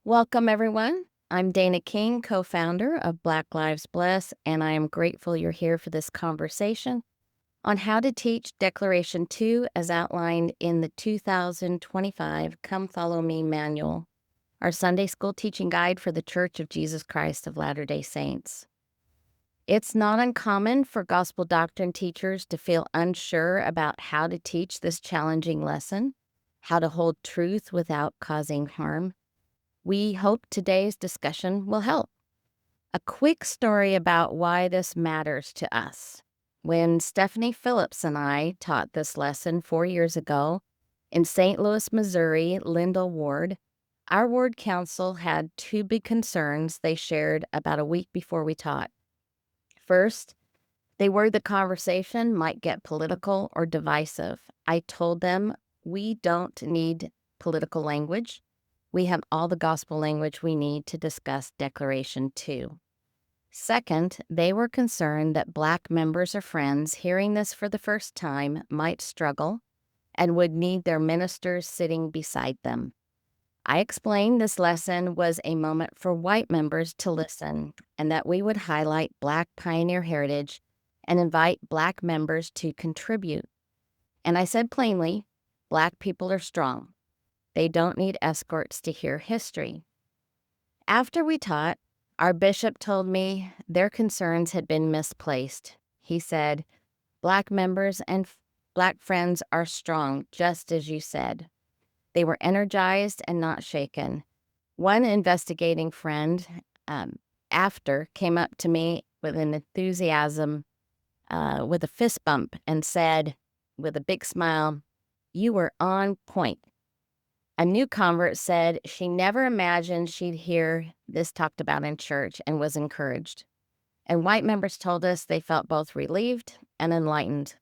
Welcome, everyone. I'm Dana King, co founder of Black Lives Bless, and I am grateful you're here for this conversation on how to teach Declaration 2 as outlined in the 2025 Come Follow Me manual, our Sunday school teaching guide for the Church of Jesus Christ of Latter day Saints. It's not uncommon for gospel doctrine teachers to feel unsure about how to teach this challenging lesson, how to hold truth without causing harm. We hope today's discussion will help. A quick story about why this matters to us. When Stephanie Phillips and I taught this lesson 4 years ago in St. Louis, Missouri, Lindell Ward, our ward council had two big concerns they shared about a week before we taught. First, they worried the conversation might get political or divisive. I told them we don't need political language. We have all the gospel language we need to discuss Declaration 2. Second, they were concerned that Black members or friends hearing this for the first time might struggle and would need their ministers sitting beside them. I explained this lesson was a moment for white members to listen and that we would highlight Black pioneer heritage and invite Black members to contribute. And I said plainly, Black people are strong. They don't need escorts to hear history. After we taught, our bishop told me their concerns had been misplaced. He said, Black members and Black friends are strong, just as you said. They were energized and not shaken. One investigating friend after came up to me with an enthusiasm, with a fist bump, and said with a big smile, "You were on point." A new convert said she never imagined she'd hear this talked about in church and was encouraged. And white members told us they felt both relieved and enlightened.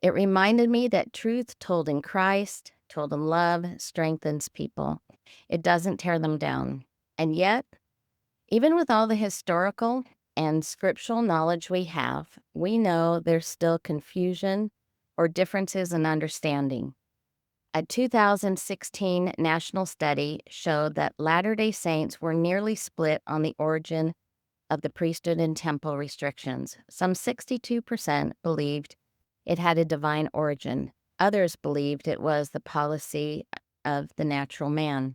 It reminded me that truth told in Christ, told in love, strengthens people. It doesn't tear them down. And yet, even with all the historical and scriptural knowledge we have, we know there's still confusion or differences in understanding. A 2016 national study showed that Latter-day Saints were nearly split on the origin of the priesthood and temple restrictions. Some 62% believed it had a divine origin. Others believed it was the policy of the natural man.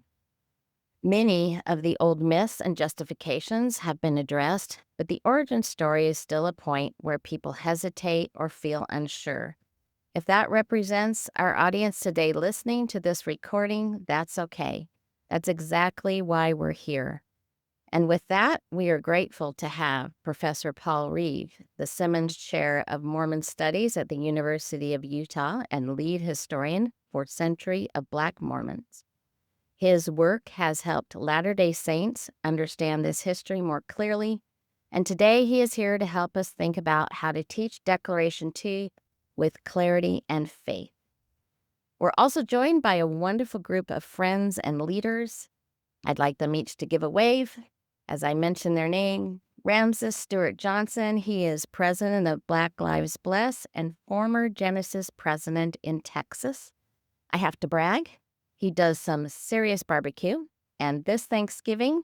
Many of the old myths and justifications have been addressed, but the origin story is still a point where people hesitate or feel unsure. If that represents our audience today listening to this recording, that's okay. That's exactly why we're here. And with that, we are grateful to have Professor Paul Reeve, the Simmons Chair of Mormon Studies at the University of Utah and lead historian for Century of Black Mormons. His work has helped Latter-day Saints understand this history more clearly, and today he is here to help us think about how to teach Declaration 2 with clarity and faith. We're also joined by a wonderful group of friends and leaders. I'd like them each to give a wave as I mention their name. Ramses Stewart Johnson, he is president of Black Lives Bless and former Genesis president in Texas. I have to brag, he does some serious barbecue, and this Thanksgiving,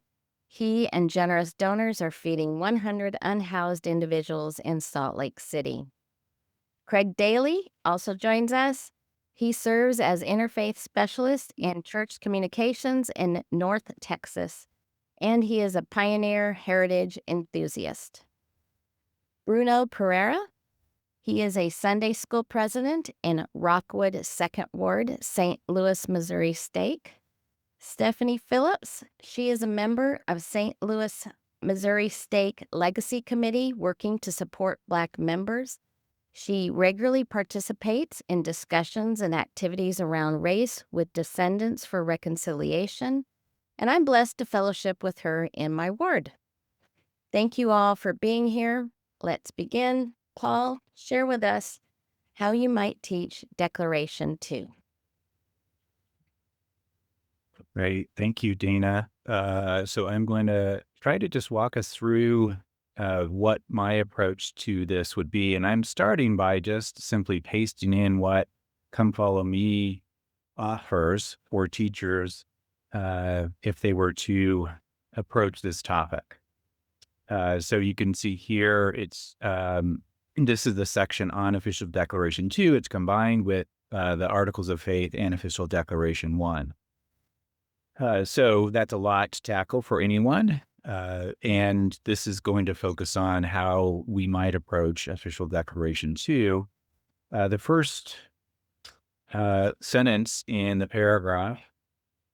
he and generous donors are feeding 100 unhoused individuals in Salt Lake City. Craig Daly also joins us. He serves as interfaith specialist in church communications in North Texas, and he is a pioneer heritage enthusiast. Bruno Pereira, he is a Sunday school president in Rockwood 2nd Ward, St. Louis, Missouri Stake. Stephanie Phillips, she is a member of St. Louis, Missouri Stake Legacy Committee working to support Black members. She regularly participates in discussions and activities around race with Descendants for Reconciliation, and I'm blessed to fellowship with her in my ward. Thank you all for being here. Let's begin. Paul, share with us how you might teach Declaration 2. Great. Thank you, Dana. So I'm going to try to just walk us through what my approach to this would be. And I'm starting by just simply pasting in what Come Follow Me offers for teachers if they were to approach this topic. So you can see here, this is the section on Official Declaration 2. It's combined with the Articles of Faith and Official Declaration 1. So that's a lot to tackle for anyone. And this is going to focus on how we might approach Official Declaration 2. The first sentence in the paragraph,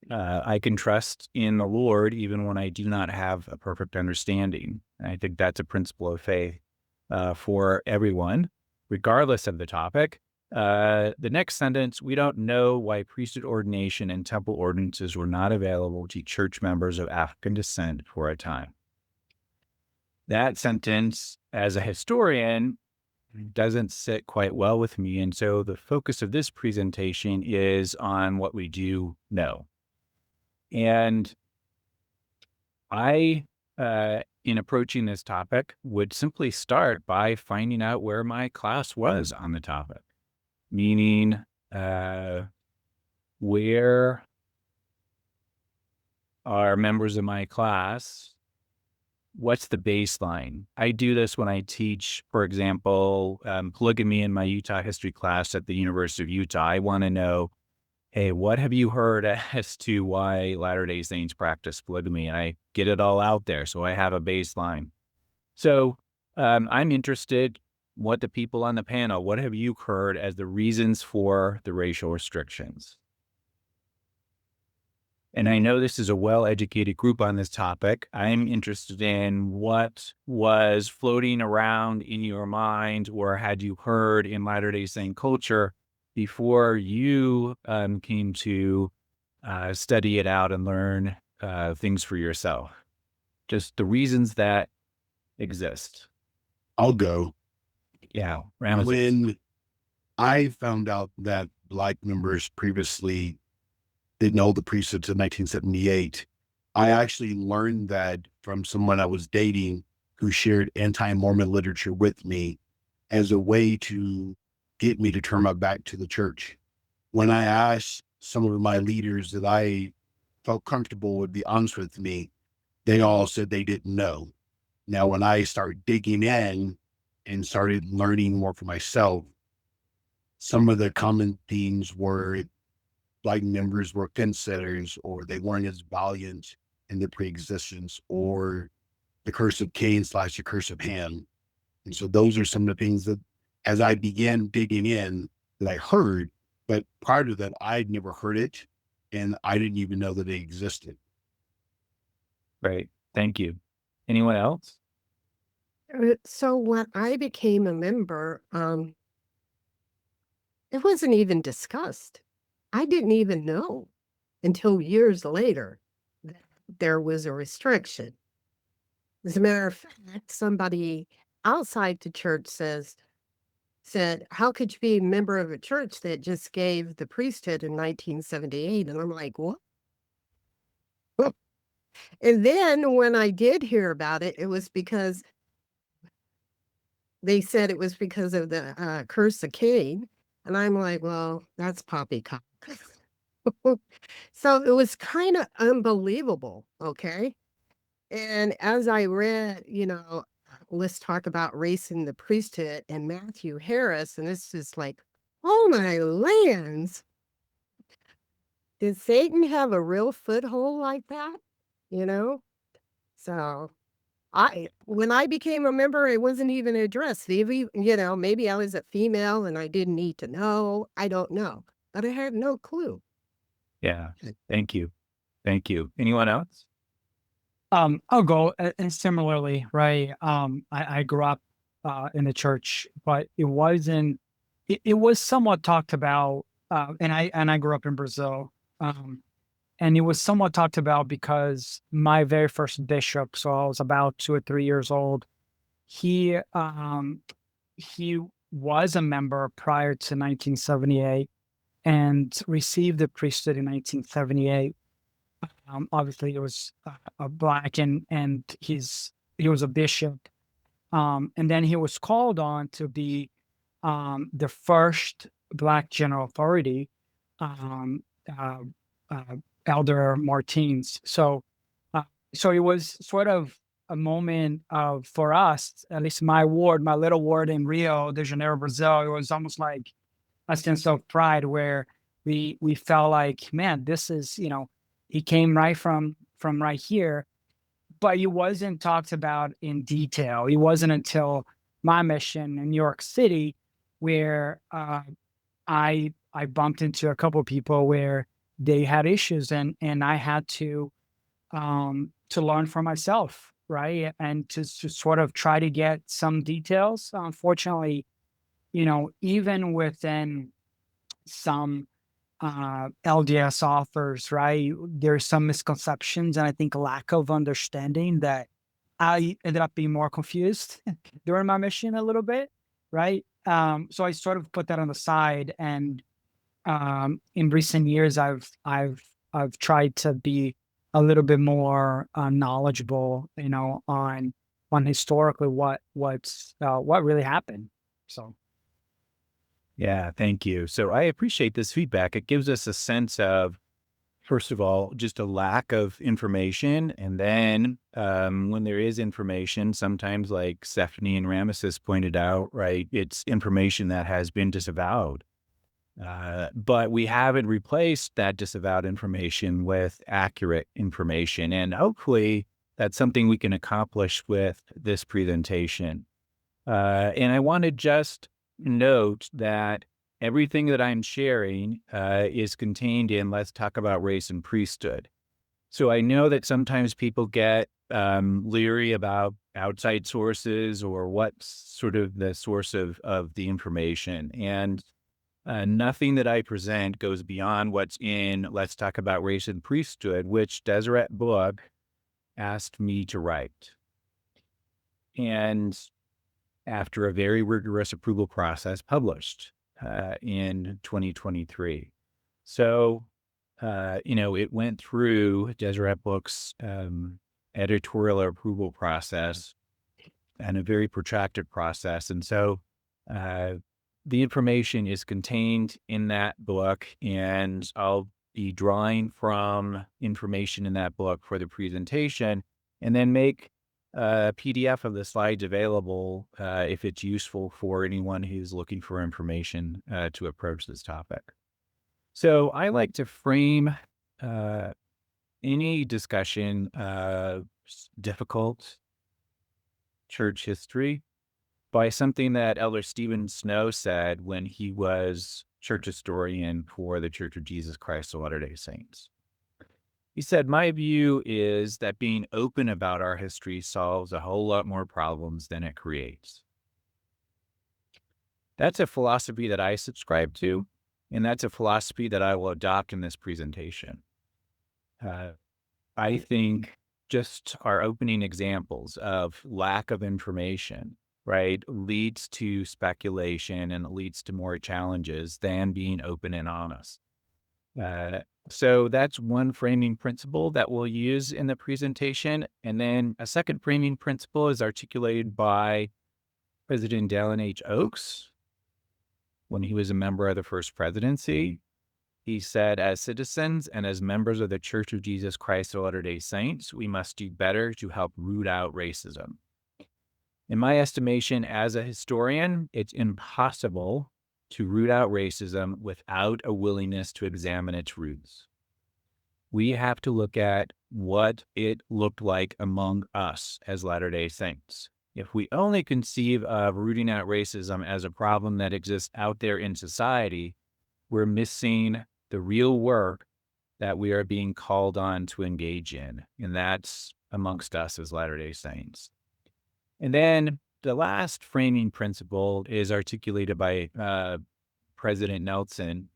I can trust in the Lord even when I do not have a perfect understanding. I think that's a principle of faith for everyone, regardless of the topic. The next sentence, we don't know why priesthood ordination and temple ordinances were not available to church members of African descent for a time. That sentence, as a historian, doesn't sit quite well with me. And so the focus of this presentation is on what we do know. And I, in approaching this topic, would simply start by finding out where my class was on the topic, meaning where are members of my class? What's the baseline? I do this when I teach, for example, polygamy in my Utah history class at the University of Utah. I want to know, hey, what have you heard as to why Latter-day Saints practice polygamy? And I get it all out there, so I have a baseline. So I'm interested, what the people on the panel, what have you heard as the reasons for the racial restrictions? And I know this is a well-educated group on this topic. I'm interested in what was floating around in your mind or had you heard in Latter-day Saint culture before you came to study it out and learn things for yourself. Just the reasons that exist. I'll go. Yeah. Ramesses. When I found out that Black members previously didn't hold the priesthood until 1978, I actually learned that from someone I was dating who shared anti-Mormon literature with me as a way to get me to turn my back to the church. When I asked some of my leaders that I felt comfortable would be honest with me, they all said they didn't know. Now, when I started digging in and started learning more for myself, some of the common themes were Black members were fence-sitters, or they weren't as valiant in their pre-existence, or the curse of Cain / the curse of Ham. And so those are some of the things that, as I began digging in, that I heard, but prior to that, I'd never heard it, and I didn't even know that they existed. Right. Thank you. Anyone else? So when I became a member, it wasn't even discussed. I didn't even know until years later that there was a restriction. As a matter of fact, somebody outside the church said, "How could you be a member of a church that just gave the priesthood in 1978?" And I'm like, "What?" And then when I did hear about it, it was because they said it was because of the curse of Cain. And I'm like, well, that's poppycock. So it was kind of unbelievable. Okay. And as I read, let's talk about race in the priesthood and Matthew Harris, and this is like, oh my lands. Did Satan have a real foothold like that? You know? So when I became a member, it wasn't even addressed. Maybe, maybe I was a female and I didn't need to know. I don't know. But I had no clue. Yeah. Thank you. Thank you. Anyone else? I'll go. And similarly, right? I grew up in the church, but it wasn't. It was somewhat talked about, and I grew up in Brazil, and it was somewhat talked about because my very first bishop, so I was about 2 or 3 years old. He was a member prior to 1978 and received the priesthood in 1978. Obviously, it was a Black, and he was a bishop, and then he was called on to be the first Black general authority um, uh, uh, Elder Martins. So it was sort of a moment of, for us, at least my ward, my little ward in Rio de Janeiro, Brazil. It was almost like a sense of pride where we felt like, man, this is, he came right from right here, but it wasn't talked about in detail. It wasn't until my mission in New York City where I bumped into a couple of people where they had issues, and I had to learn for myself, right? And to sort of try to get some details. Unfortunately, even within some LDS authors, right, there's some misconceptions and I think lack of understanding that I ended up being more confused during my mission a little bit, right? So I sort of put that on the side, and in recent years, I've tried to be a little bit more knowledgeable, on historically what really happened. So Yeah, thank you. So I appreciate this feedback. It gives us a sense of, first of all, just a lack of information. And then when there is information, sometimes like Stephanie and Ramesses pointed out, right, it's information that has been disavowed. But we haven't replaced that disavowed information with accurate information. And hopefully that's something we can accomplish with this presentation. And I want to just note that everything that I'm sharing is contained in Let's Talk About Race and Priesthood. So I know that sometimes people get leery about outside sources or what's sort of the source of the information. And nothing that I present goes beyond what's in Let's Talk About Race and Priesthood, which Deseret Book asked me to write. And after a very rigorous approval process, published in 2023. So, it went through Deseret Book's editorial approval process and a very protracted process. And so the information is contained in that book, and I'll be drawing from information in that book for the presentation, and then make a PDF of the slides available if it's useful for anyone who's looking for information to approach this topic. So I like to frame any discussion of difficult church history by something that Elder Stephen Snow said when he was church historian for the Church of Jesus Christ of Latter-day Saints. He said, "My view is that being open about our history solves a whole lot more problems than it creates." That's a philosophy that I subscribe to, and that's a philosophy that I will adopt in this presentation. I think just our opening examples of lack of information, right, leads to speculation and it leads to more challenges than being open and honest. So that's one framing principle that we'll use in the presentation. And then a second framing principle is articulated by President Dallin H. Oaks when he was a member of the first presidency. He said, "As citizens and as members of the Church of Jesus Christ of Latter-day Saints, we must do better to help root out racism." In my estimation, as a historian, it's impossible to root out racism without a willingness to examine its roots. We have to look at what it looked like among us as Latter-day Saints. If we only conceive of rooting out racism as a problem that exists out there in society, we're missing the real work that we are being called on to engage in, and that's amongst us as Latter-day Saints. And then the last framing principle is articulated by President Nelson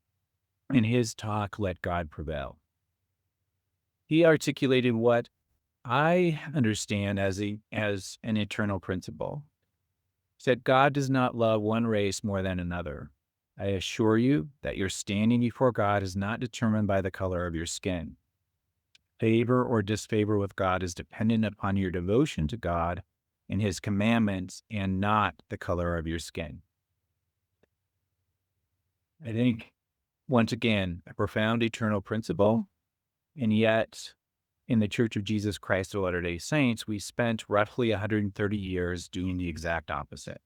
in his talk, Let God Prevail. He articulated what I understand as an eternal principle. He said, "God does not love one race more than another. I assure you that your standing before God is not determined by the color of your skin. Favor or disfavor with God is dependent upon your devotion to God and his commandments and not the color of your skin." I think, once again, a profound eternal principle And yet, in the Church of Jesus Christ of Latter-day Saints, we spent roughly 130 years doing the exact opposite.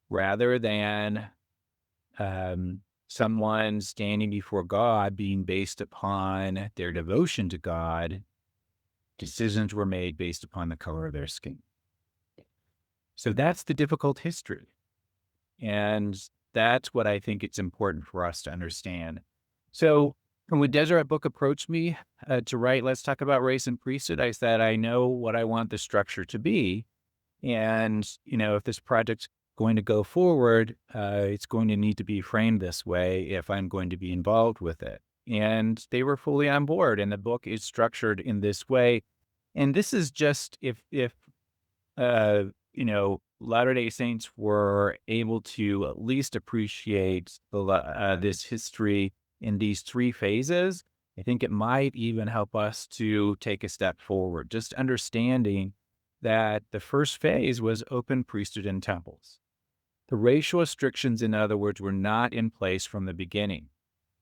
Rather than someone standing before God being based upon their devotion to God, decisions were made based upon the color of their skin. So that's the difficult history. And that's what I think it's important for us to understand. So when Deseret Book approached me to write Let's Talk About Race and Priesthood, I said, I know what I want the structure to be. And, if this project's going to go forward, it's going to need to be framed this way if I'm going to be involved with it. And they were fully on board. And the book is structured in this way. And this is just if Latter-day Saints were able to at least appreciate this history in these three phases, I think it might even help us to take a step forward, just understanding that the first phase was open priesthood and temples. The racial restrictions, in other words, were not in place from the beginning.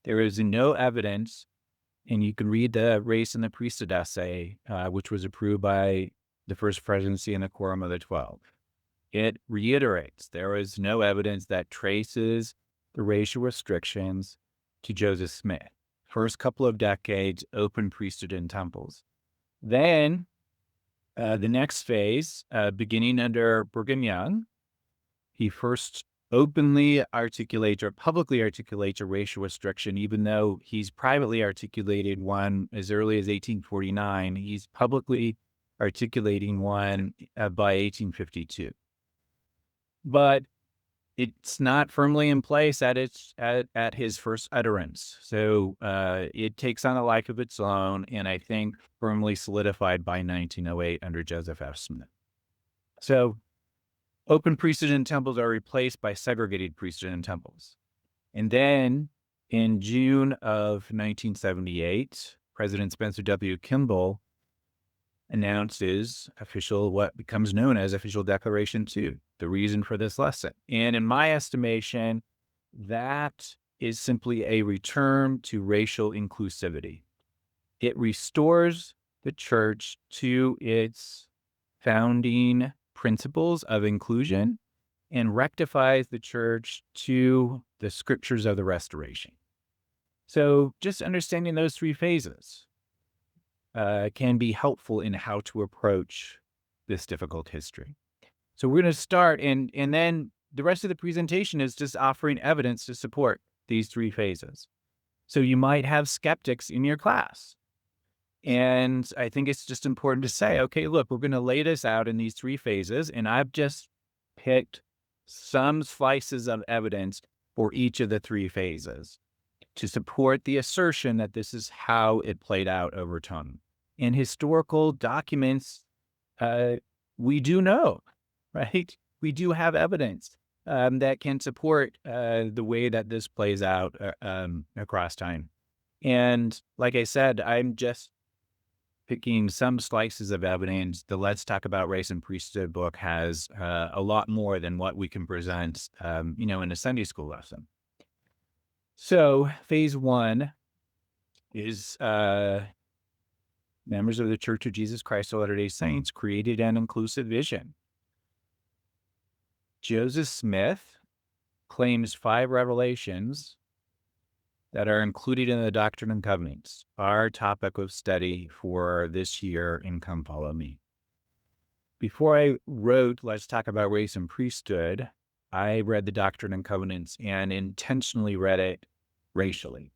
There is no evidence, and you can read the Race and the Priesthood essay, which was approved by the First Presidency and the Quorum of the 12. It reiterates there is no evidence that traces the racial restrictions to Joseph Smith. First couple of decades, open priesthood and temples. Then the next phase, beginning under Brigham Young, he first openly articulates or publicly articulates a racial restriction, even though he's privately articulated one as early as 1849. He's publicly articulating one by 1852. But it's not firmly in place at his first utterance. So it takes on a life of its own, and I think firmly solidified by 1908 under Joseph F. Smith. So open priesthood and temples are replaced by segregated priesthood and temples. And then in June of 1978, President Spencer W. Kimball announces what becomes known as Official Declaration 2, the reason for this lesson. And in my estimation, that is simply a return to racial inclusivity. It restores the church to its founding principles of inclusion and rectifies the church to the scriptures of the Restoration. So just understanding those three phases can be helpful in how to approach this difficult history. So we're going to start, and then the rest of the presentation is just offering evidence to support these three phases. So you might have skeptics in your class. And I think it's just important to say, okay, look, we're going to lay this out in these three phases, and I've just picked some slices of evidence for each of the three phases to support the assertion that this is how it played out over time. In historical documents, we do know, right? We do have evidence that can support the way that this plays out across time. And like I said, I'm just picking some slices of evidence. The Let's Talk About Race and Priesthood book has a lot more than what we can present, in a Sunday school lesson. So phase one is members of the Church of Jesus Christ of Latter-day Saints created an inclusive vision. Joseph Smith claims 5 revelations that are included in the Doctrine and Covenants, our topic of study for this year in Come Follow Me. Before I wrote Let's Talk About Race and Priesthood, I read the Doctrine and Covenants and intentionally read it racially.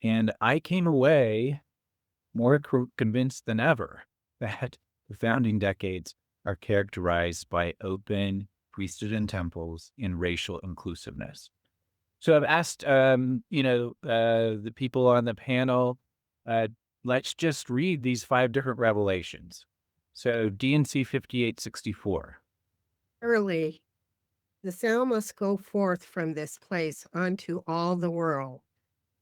And I came away more convinced than ever that the founding decades are characterized by open priesthood and temples in racial inclusiveness. So I've asked, the people on the panel, let's just read these 5 different revelations. So D&C 5864. Early, the sound must go forth from this place unto all the world,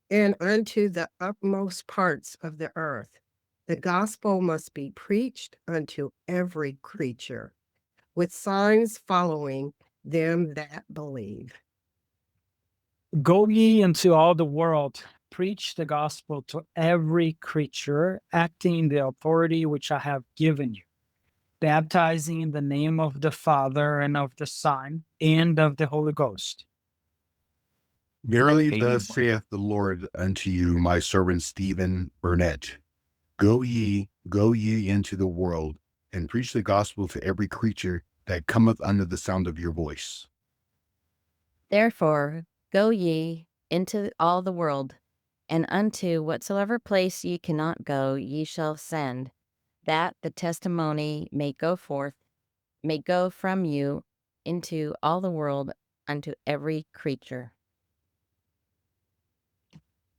and unto the utmost parts of the earth. The gospel must be preached unto every creature, with signs following them that believe. Go ye into all the world, preach the gospel to every creature, acting the authority which I have given you, baptizing in the name of the Father and of the Son and of the Holy Ghost. Verily, Amen. thus saith the Lord unto you, my servant Stephen Burnett. Go ye into the world, and preach the gospel to every creature that cometh under the sound of your voice. Therefore, go ye into all the world, and unto whatsoever place ye cannot go, ye shall send, that the testimony may go forth, may go from you into all the world unto every creature.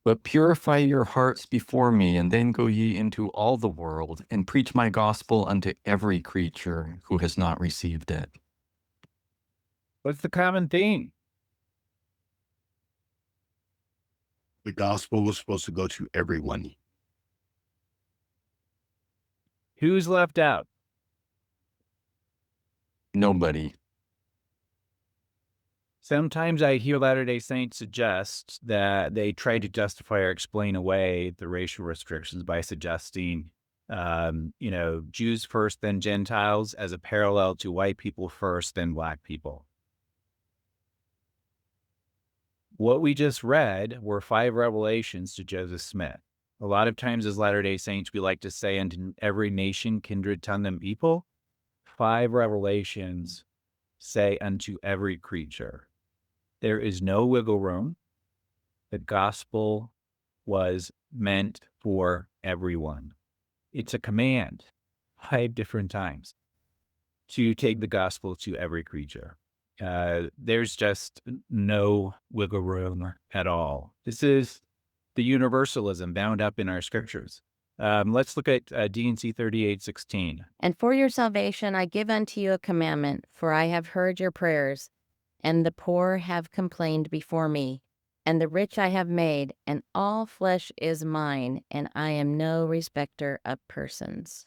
But purify your hearts before me, and then go ye into all the world, and preach my gospel unto every creature who has not received it. What's the common theme? The gospel was supposed to go to everyone. Who's left out? Nobody. Sometimes I hear Latter-day Saints suggest that they try to justify or explain away the racial restrictions by suggesting, Jews first, then Gentiles, as a parallel to white people first, then Black people. What we just read were 5 revelations to Joseph Smith. A lot of times as Latter-day Saints, we like to say unto every nation, kindred, tongue, and people. 5 revelations say unto every creature. There is no wiggle room. The gospel was meant for everyone. It's a command 5 different times to take the gospel to every creature. There's just no wiggle room at all. This is the universalism bound up in our scriptures. Let's look at D&C 38:16. And for your salvation I give unto you a commandment, for I have heard your prayers, and the poor have complained before me, and the rich I have made, and all flesh is mine, and I am no respecter of persons.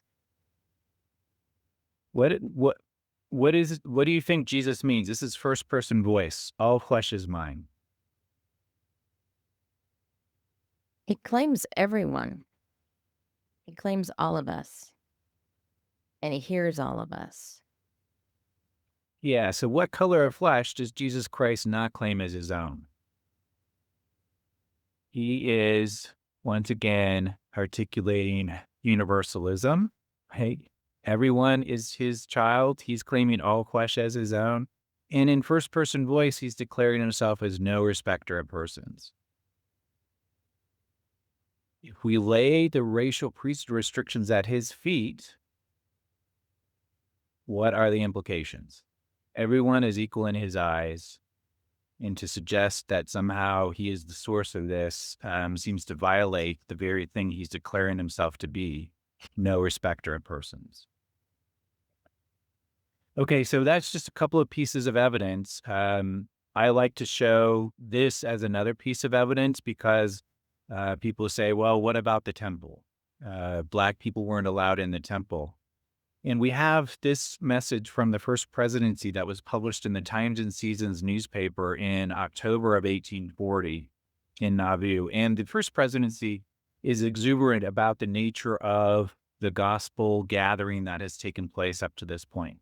What do you think Jesus means? This is first person voice. All flesh is mine. He claims everyone. He claims all of us. And he hears all of us. Yeah, so what color of flesh does Jesus Christ not claim as his own? He is, once again, articulating universalism, right? Everyone is his child. He's claiming all flesh as his own. And in first person voice, he's declaring himself as no respecter of persons. If we lay the racial priesthood restrictions at his feet, what are the implications? Everyone is equal in his eyes. And to suggest that somehow he is the source of this seems to violate the very thing he's declaring himself to be, no respecter of persons. Okay, so that's just a couple of pieces of evidence. I like to show this as another piece of evidence because people say, well, what about the temple? Black people weren't allowed in the temple. And we have this message from the first presidency that was published in the Times and Seasons newspaper in October of 1840 in Nauvoo. And the first presidency is exuberant about the nature of the gospel gathering that has taken place up to this point.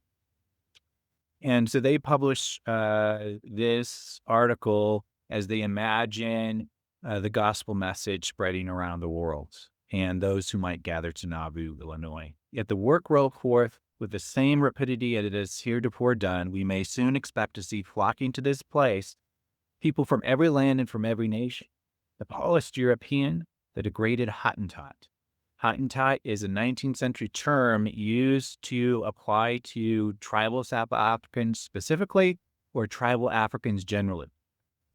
And so they publish this article as they imagine the gospel message spreading around the world and those who might gather to Nauvoo, Illinois. Yet the work rolled forth with the same rapidity as it is heretofore done. We may soon expect to see flocking to this place people from every land and from every nation. The polished European, the degraded Hottentot. Hottentot is a 19th century term used to apply to tribal South Africans specifically, or tribal Africans generally.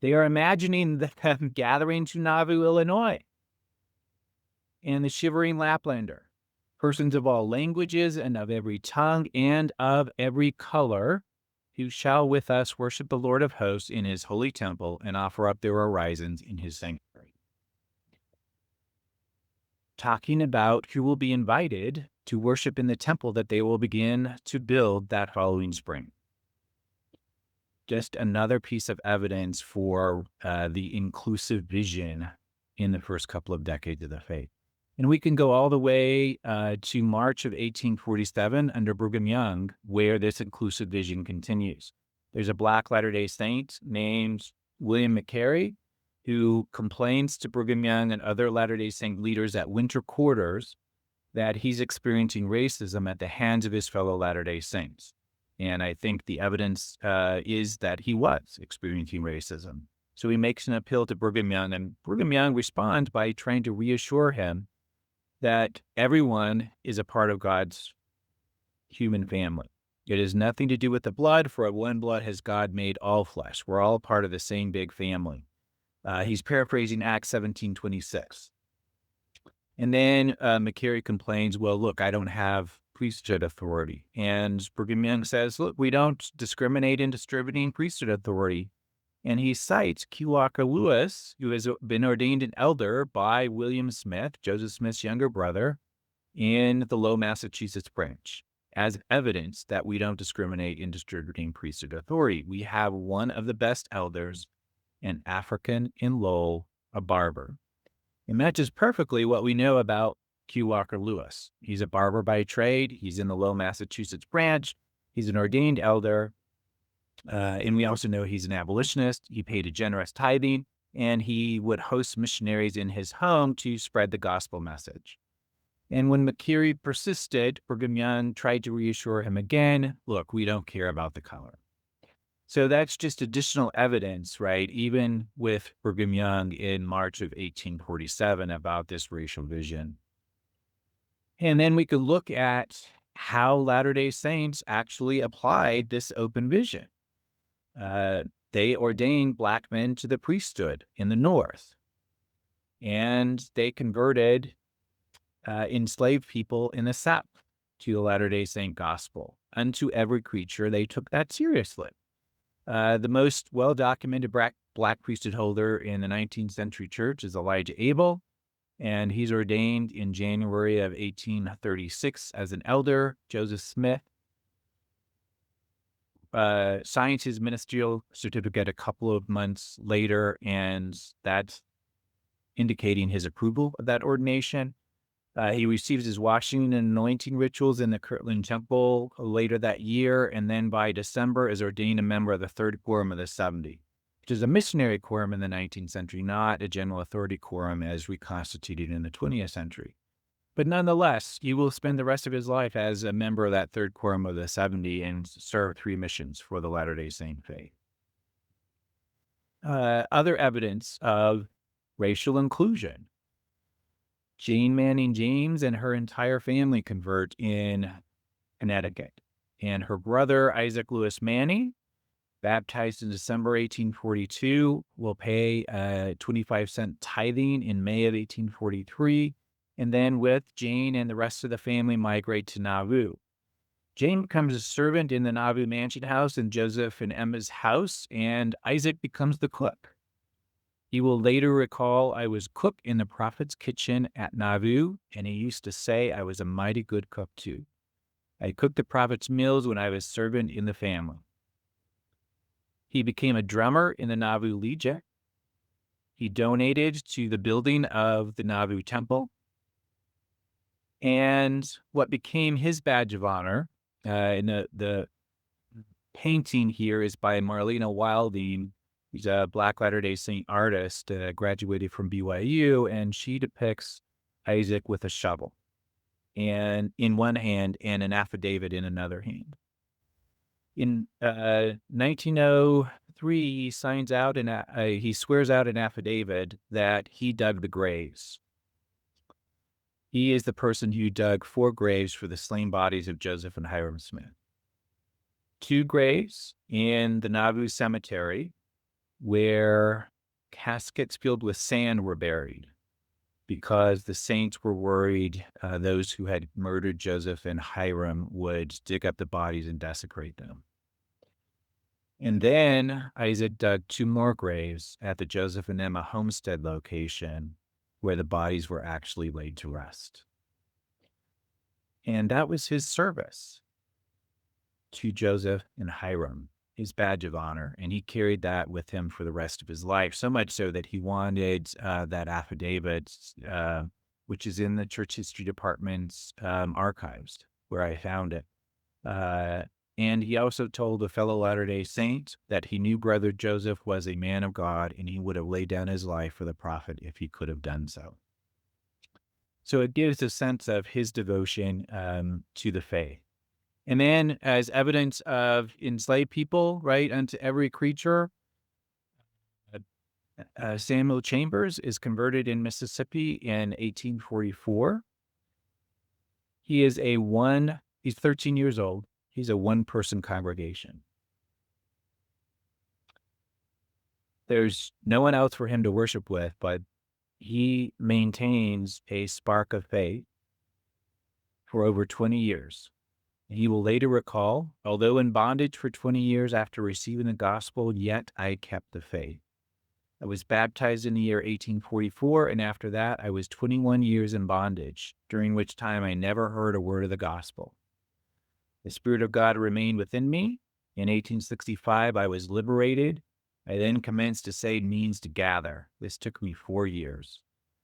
They are imagining them gathering to Nauvoo, Illinois, and the shivering Laplander, persons of all languages and of every tongue and of every color, who shall with us worship the Lord of hosts in his holy temple and offer up their orisons in his sanctuary. Talking about who will be invited to worship in the temple that they will begin to build that following spring. just another piece of evidence for the inclusive vision in the first couple of decades of the faith. And we can go all the way to March of 1847 under Brigham Young, where this inclusive vision continues. There's a Black Latter-day Saint named William McCary who complains to Brigham Young and other Latter-day Saint leaders at winter quarters that he's experiencing racism at the hands of his fellow Latter-day Saints. And I think the evidence is that he was experiencing racism. So he makes an appeal to Brigham Young, and Brigham Young responds by trying to reassure him that everyone is a part of God's human family. It has nothing to do with the blood, for of one blood has God made all flesh. We're all part of the same big family. He's paraphrasing Acts 17:26. And then McCary complains, well, look, I don't have priesthood authority. And Brigham Young says, look, we don't discriminate in distributing priesthood authority. And he cites Q. Walker Lewis, who has been ordained an elder by William Smith, Joseph Smith's younger brother, in the Low Massachusetts branch, as evidence that we don't discriminate in distributing priesthood authority. We have one of the best elders, an African in Lowell, a barber. It matches perfectly what we know about Q. Walker Lewis. He's a barber by trade. He's in the Low Massachusetts branch. He's an ordained elder. And we also know he's an abolitionist. He paid a generous tithing, and he would host missionaries in his home to spread the gospel message. And when McCary persisted, Brigham Young tried to reassure him again, look, we don't care about the color. So that's just additional evidence, right, even with Brigham Young in March of 1847 about this racial vision. And then we could look at how Latter-day Saints actually applied this open vision. They ordained Black men to the priesthood in the North, and they converted enslaved people in the South to the Latter-day Saint gospel. Unto every creature, they took that seriously. The most well-documented Black priesthood holder in the 19th century church is Elijah Abel, and he's ordained in January of 1836 as an elder. Joseph Smith signed his ministerial certificate a couple of months later, and that's indicating his approval of that ordination. He receives his washing and anointing rituals in the Kirtland Temple later that year, and then by December is ordained a member of the Third Quorum of the 70, which is a missionary quorum in the 19th century, not a general authority quorum as reconstituted in the 20th century. But nonetheless, he will spend the rest of his life as a member of that Third Quorum of the 70 and serve 3 missions for the Latter-day Saint faith. Other evidence of racial inclusion. Jane Manning James and her entire family convert in Connecticut. And her brother, Isaac Lewis Manning, baptized in December 1842, will pay a 25-cent tithing in May of 1843, and then with Jane and the rest of the family migrate to Nauvoo. Jane becomes a servant in the Nauvoo mansion house in Joseph and Emma's house, and Isaac becomes the cook. He will later recall, I was cook in the prophet's kitchen at Nauvoo, and he used to say I was a mighty good cook too. I cooked the prophet's meals when I was servant in the family. He became a drummer in the Nauvoo Legion. He donated to the building of the Nauvoo Temple. And what became his badge of honor, in the painting here is by Marlena Wilding. He's a Black Latter-day Saint artist, graduated from BYU, and she depicts Isaac with a shovel and in one hand and an affidavit in another hand. In 1903, he swears out an affidavit that he dug the graves. He is the person who dug 4 graves for the slain bodies of Joseph and Hiram Smith. 2 graves in the Nauvoo Cemetery, where caskets filled with sand were buried because the saints were worried those who had murdered Joseph and Hiram would dig up the bodies and desecrate them. And then Isaac dug 2 more graves at the Joseph and Emma homestead location where the bodies were actually laid to rest. And that was his service to Joseph and Hiram. his badge of honor, and he carried that with him for the rest of his life, so much so that he wanted that affidavit, which is in the church history department's archives, where I found it. And he also told a fellow Latter-day Saint that he knew Brother Joseph was a man of God, and he would have laid down his life for the prophet if he could have done so. So it gives a sense of his devotion to the faith. And then, as evidence of enslaved people, right, unto every creature, Samuel Chambers is converted in Mississippi in 1844. He's 13 years old. He's a one-person congregation. There's no one else for him to worship with, but he maintains a spark of faith for over 20 years. He will later recall, although in bondage for 20 years after receiving the gospel, yet I kept the faith. I was baptized in the year 1844, and after that, I was 21 years in bondage, during which time I never heard a word of the gospel. The Spirit of God remained within me. In 1865, I was liberated. I then commenced to say means to gather. This took me 4 years.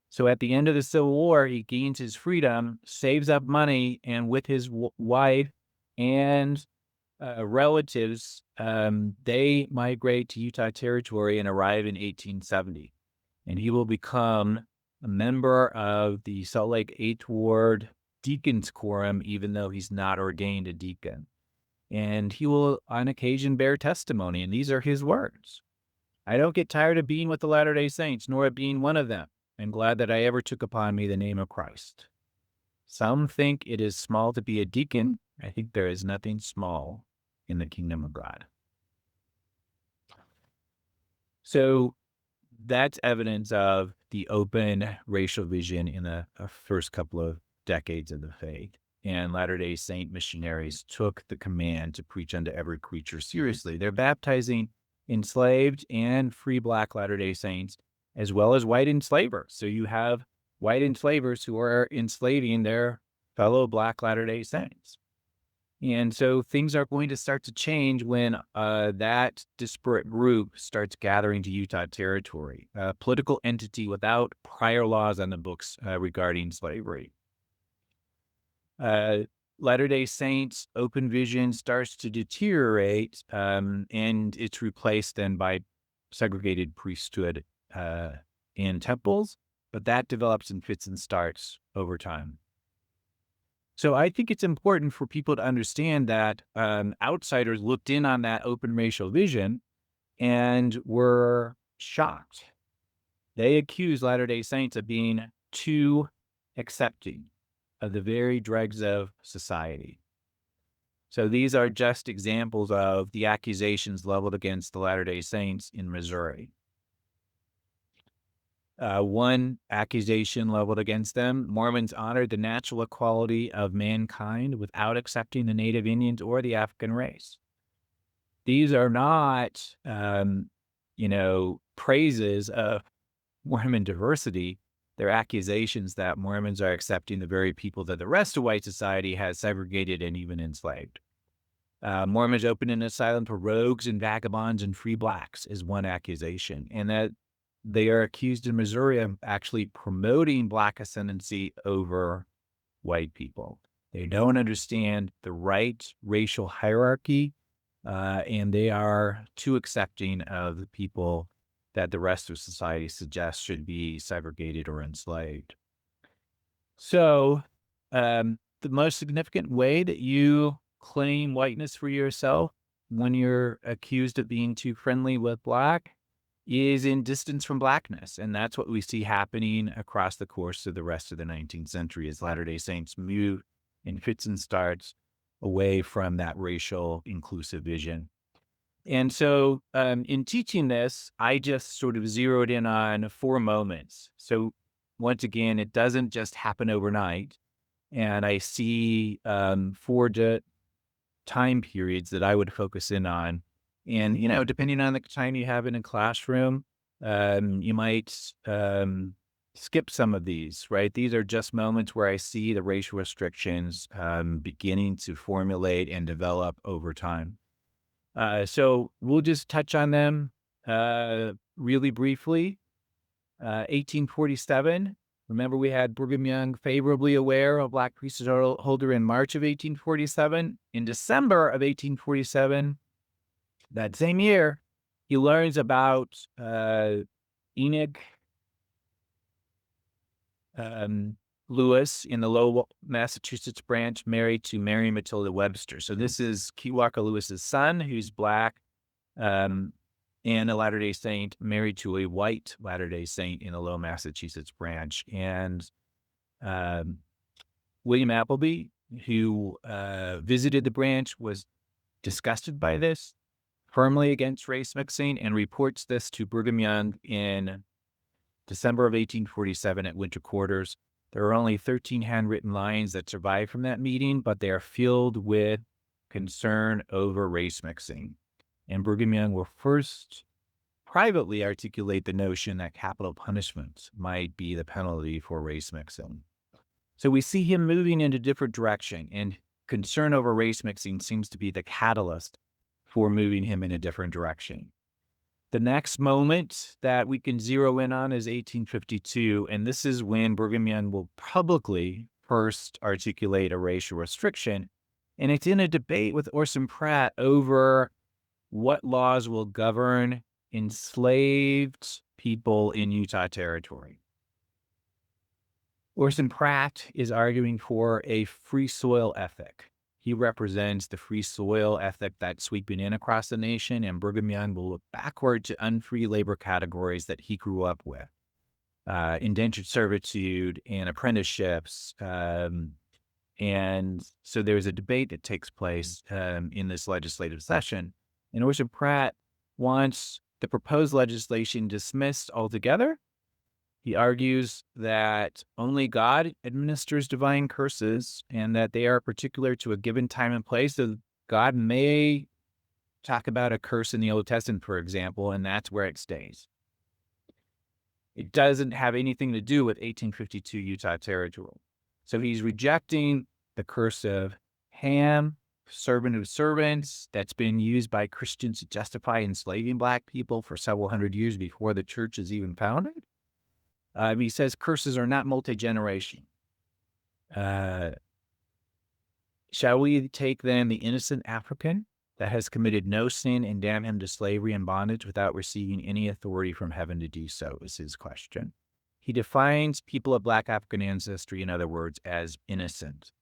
So at the end of the Civil War, he gains his freedom, saves up money, and with his wife and relatives, they migrate to Utah Territory and arrive in 1870. And he will become a member of the Salt Lake 8th Ward Deacons Quorum, even though he's not ordained a deacon. And he will, on occasion, bear testimony, and these are his words. I don't get tired of being with the Latter-day Saints, nor of being one of them. I'm glad that I ever took upon me the name of Christ. Some think it is small to be a deacon. I think there is nothing small in the kingdom of God. So that's evidence of the open racial vision in the first couple of decades of the faith. And Latter-day Saint missionaries took the command to preach unto every creature seriously. They're baptizing enslaved and free Black Latter-day Saints, as well as white enslavers. So you have white enslavers who are enslaving their fellow Black Latter-day Saints. And so things are going to start to change when that disparate group starts gathering to Utah Territory, a political entity without prior laws on the books regarding slavery. Latter-day Saints' open vision starts to deteriorate, and it's replaced then by segregated priesthood in temples, but that develops in fits and starts over time. So I think it's important for people to understand that outsiders looked in on that open racial vision and were shocked. They accused Latter-day Saints of being too accepting of the very dregs of society. So these are just examples of the accusations leveled against the Latter-day Saints in Missouri. One accusation leveled against them: Mormons honored the natural equality of mankind without accepting the Native Indians or the African race. These are not, praises of Mormon diversity. They're accusations that Mormons are accepting the very people that the rest of white society has segregated and even enslaved. Mormons opened an asylum for rogues and vagabonds and free Blacks is one accusation, and that they are accused in Missouri of actually promoting Black ascendancy over white people. They don't understand the right racial hierarchy, and they are too accepting of the people that the rest of society suggests should be segregated or enslaved. So the most significant way that you claim whiteness for yourself when you're accused of being too friendly with Black is in distance from Blackness. And that's what we see happening across the course of the rest of the 19th century as Latter-day Saints move in fits and starts away from that racial inclusive vision. And so in teaching this, I just sort of zeroed in on 4 moments. So once again, it doesn't just happen overnight. And I see 4 time periods that I would focus in on. And, depending on the time you have in a classroom, you might skip some of these, right? These are just moments where I see the racial restrictions beginning to formulate and develop over time. So we'll just touch on them really briefly. 1847. Remember, we had Brigham Young favorably aware of Black priesthood holder in March of 1847. In December of 1847, that same year, he learns about Enoch Lewis in the Lowell, Massachusetts branch, married to Mary Matilda Webster. So this is Kewalker Lewis's son, who's Black, and a Latter-day Saint, married to a white Latter-day Saint in the Lowell, Massachusetts branch. And William Appleby, who visited the branch, was disgusted by this, firmly against race mixing, and reports this to Brigham Young in December of 1847 at winter quarters. There are only 13 handwritten lines that survive from that meeting, but they are filled with concern over race mixing. And Brigham Young will first privately articulate the notion that capital punishment might be the penalty for race mixing. So we see him moving in a different direction, and concern over race mixing seems to be the catalyst for moving him in a different direction. The next moment that we can zero in on is 1852, and this is when Brigham Young will publicly first articulate a racial restriction, and it's in a debate with Orson Pratt over what laws will govern enslaved people in Utah Territory. Orson Pratt is arguing for a free soil ethic. He represents the free soil ethic that's sweeping in across the nation, and Brigham Young will look backward to unfree labor categories that he grew up with, indentured servitude and apprenticeships. And so there's a debate that takes place in this legislative session, and Orson Pratt wants the proposed legislation dismissed altogether. He argues that only God administers divine curses and that they are particular to a given time and place. So God may talk about a curse in the Old Testament, for example, and that's where it stays. It doesn't have anything to do with 1852 Utah Territory. So he's rejecting the curse of Ham, servant of servants, that's been used by Christians to justify enslaving Black people for several hundred years before the church is even founded. He says curses are not multi-generation. Shall we take then the innocent African that has committed no sin and damn him to slavery and bondage without receiving any authority from heaven to do so, is his question. He defines people of Black African ancestry, in other words, as innocent.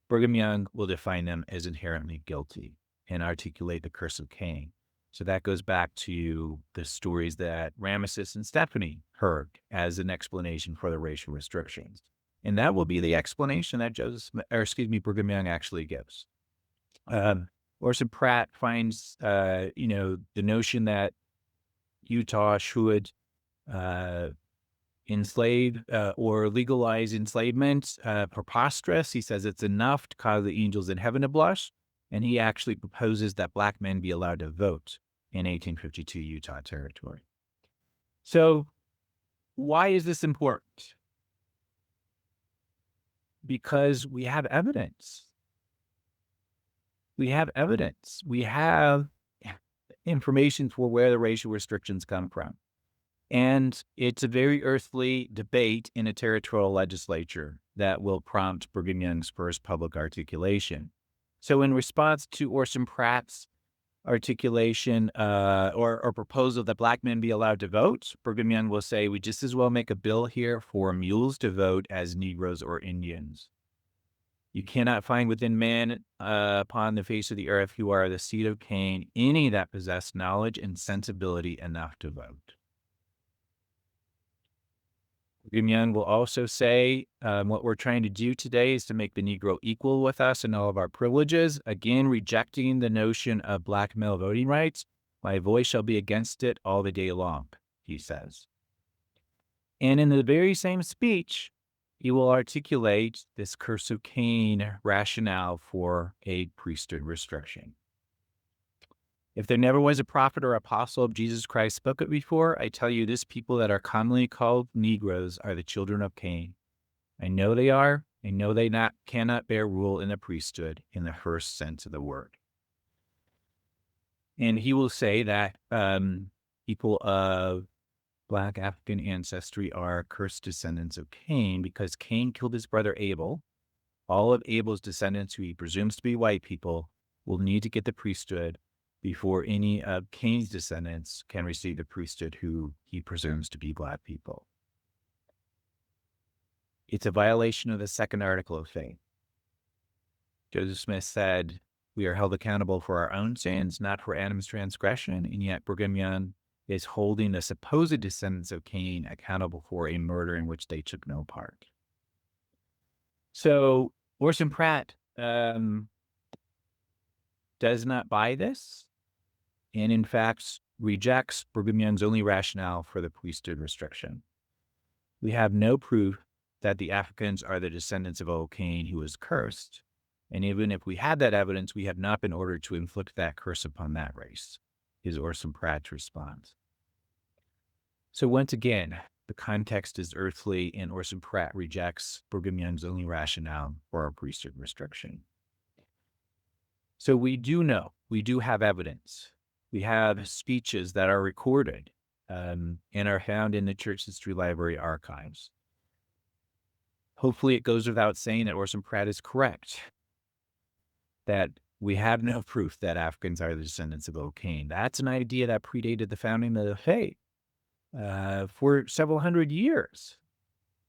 Brigham Young will define them as inherently guilty and articulate the curse of Cain. So that goes back to the stories that Ramesses and Stephanie heard as an explanation for the racial restrictions. And that will be the explanation that Brigham Young actually gives. Orson Pratt finds, the notion that Utah should enslave or legalize enslavement preposterous. He says it's enough to cause the angels in heaven to blush. And he actually proposes that Black men be allowed to vote in 1852 Utah Territory. So why is this important? Because we have evidence. We have evidence. We have information for where the racial restrictions come from. And it's a very earthly debate in a territorial legislature that will prompt Brigham Young's first public articulation. So in response to Orson Pratt's articulation or proposal that Black men be allowed to vote, Brigham Young will say, we just as well make a bill here for mules to vote as Negroes or Indians. You cannot find within man upon the face of the earth who are the seed of Cain any that possess knowledge and sensibility enough to vote. Brigham Young will also say, what we're trying to do today is to make the Negro equal with us in all of our privileges, again, rejecting the notion of Black male voting rights. My voice shall be against it all the day long, he says. And in the very same speech, he will articulate this curse of Cain rationale for a priesthood restriction. If there never was a prophet or apostle of Jesus Christ spoke it before, I tell you, this people that are commonly called Negroes are the children of Cain. I know they are. I know they cannot bear rule in the priesthood in the first sense of the word. And he will say that people of Black African ancestry are cursed descendants of Cain because Cain killed his brother Abel. All of Abel's descendants, who he presumes to be white people, will need to get the priesthood before any of Cain's descendants can receive the priesthood who he presumes to be Black people. It's a violation of the second article of faith. Joseph Smith said, "We are held accountable for our own sins, not for Adam's transgression," and yet Brigham Young is holding the supposed descendants of Cain accountable for a murder in which they took no part. So Orson Pratt does not buy this, and in fact rejects Brigham Young's only rationale for the priesthood restriction. We have no proof that the Africans are the descendants of old Cain who was cursed, and even if we had that evidence, we have not been ordered to inflict that curse upon that race, is Orson Pratt's response. So once again, the context is earthly, and Orson Pratt rejects Brigham Young's only rationale for our priesthood restriction. So we do know, we do have evidence. We have speeches that are recorded and are found in the Church History Library archives. Hopefully it goes without saying that Orson Pratt is correct, that we have no proof that Africans are the descendants of old Cain. That's an idea that predated the founding of the faith for several hundred years.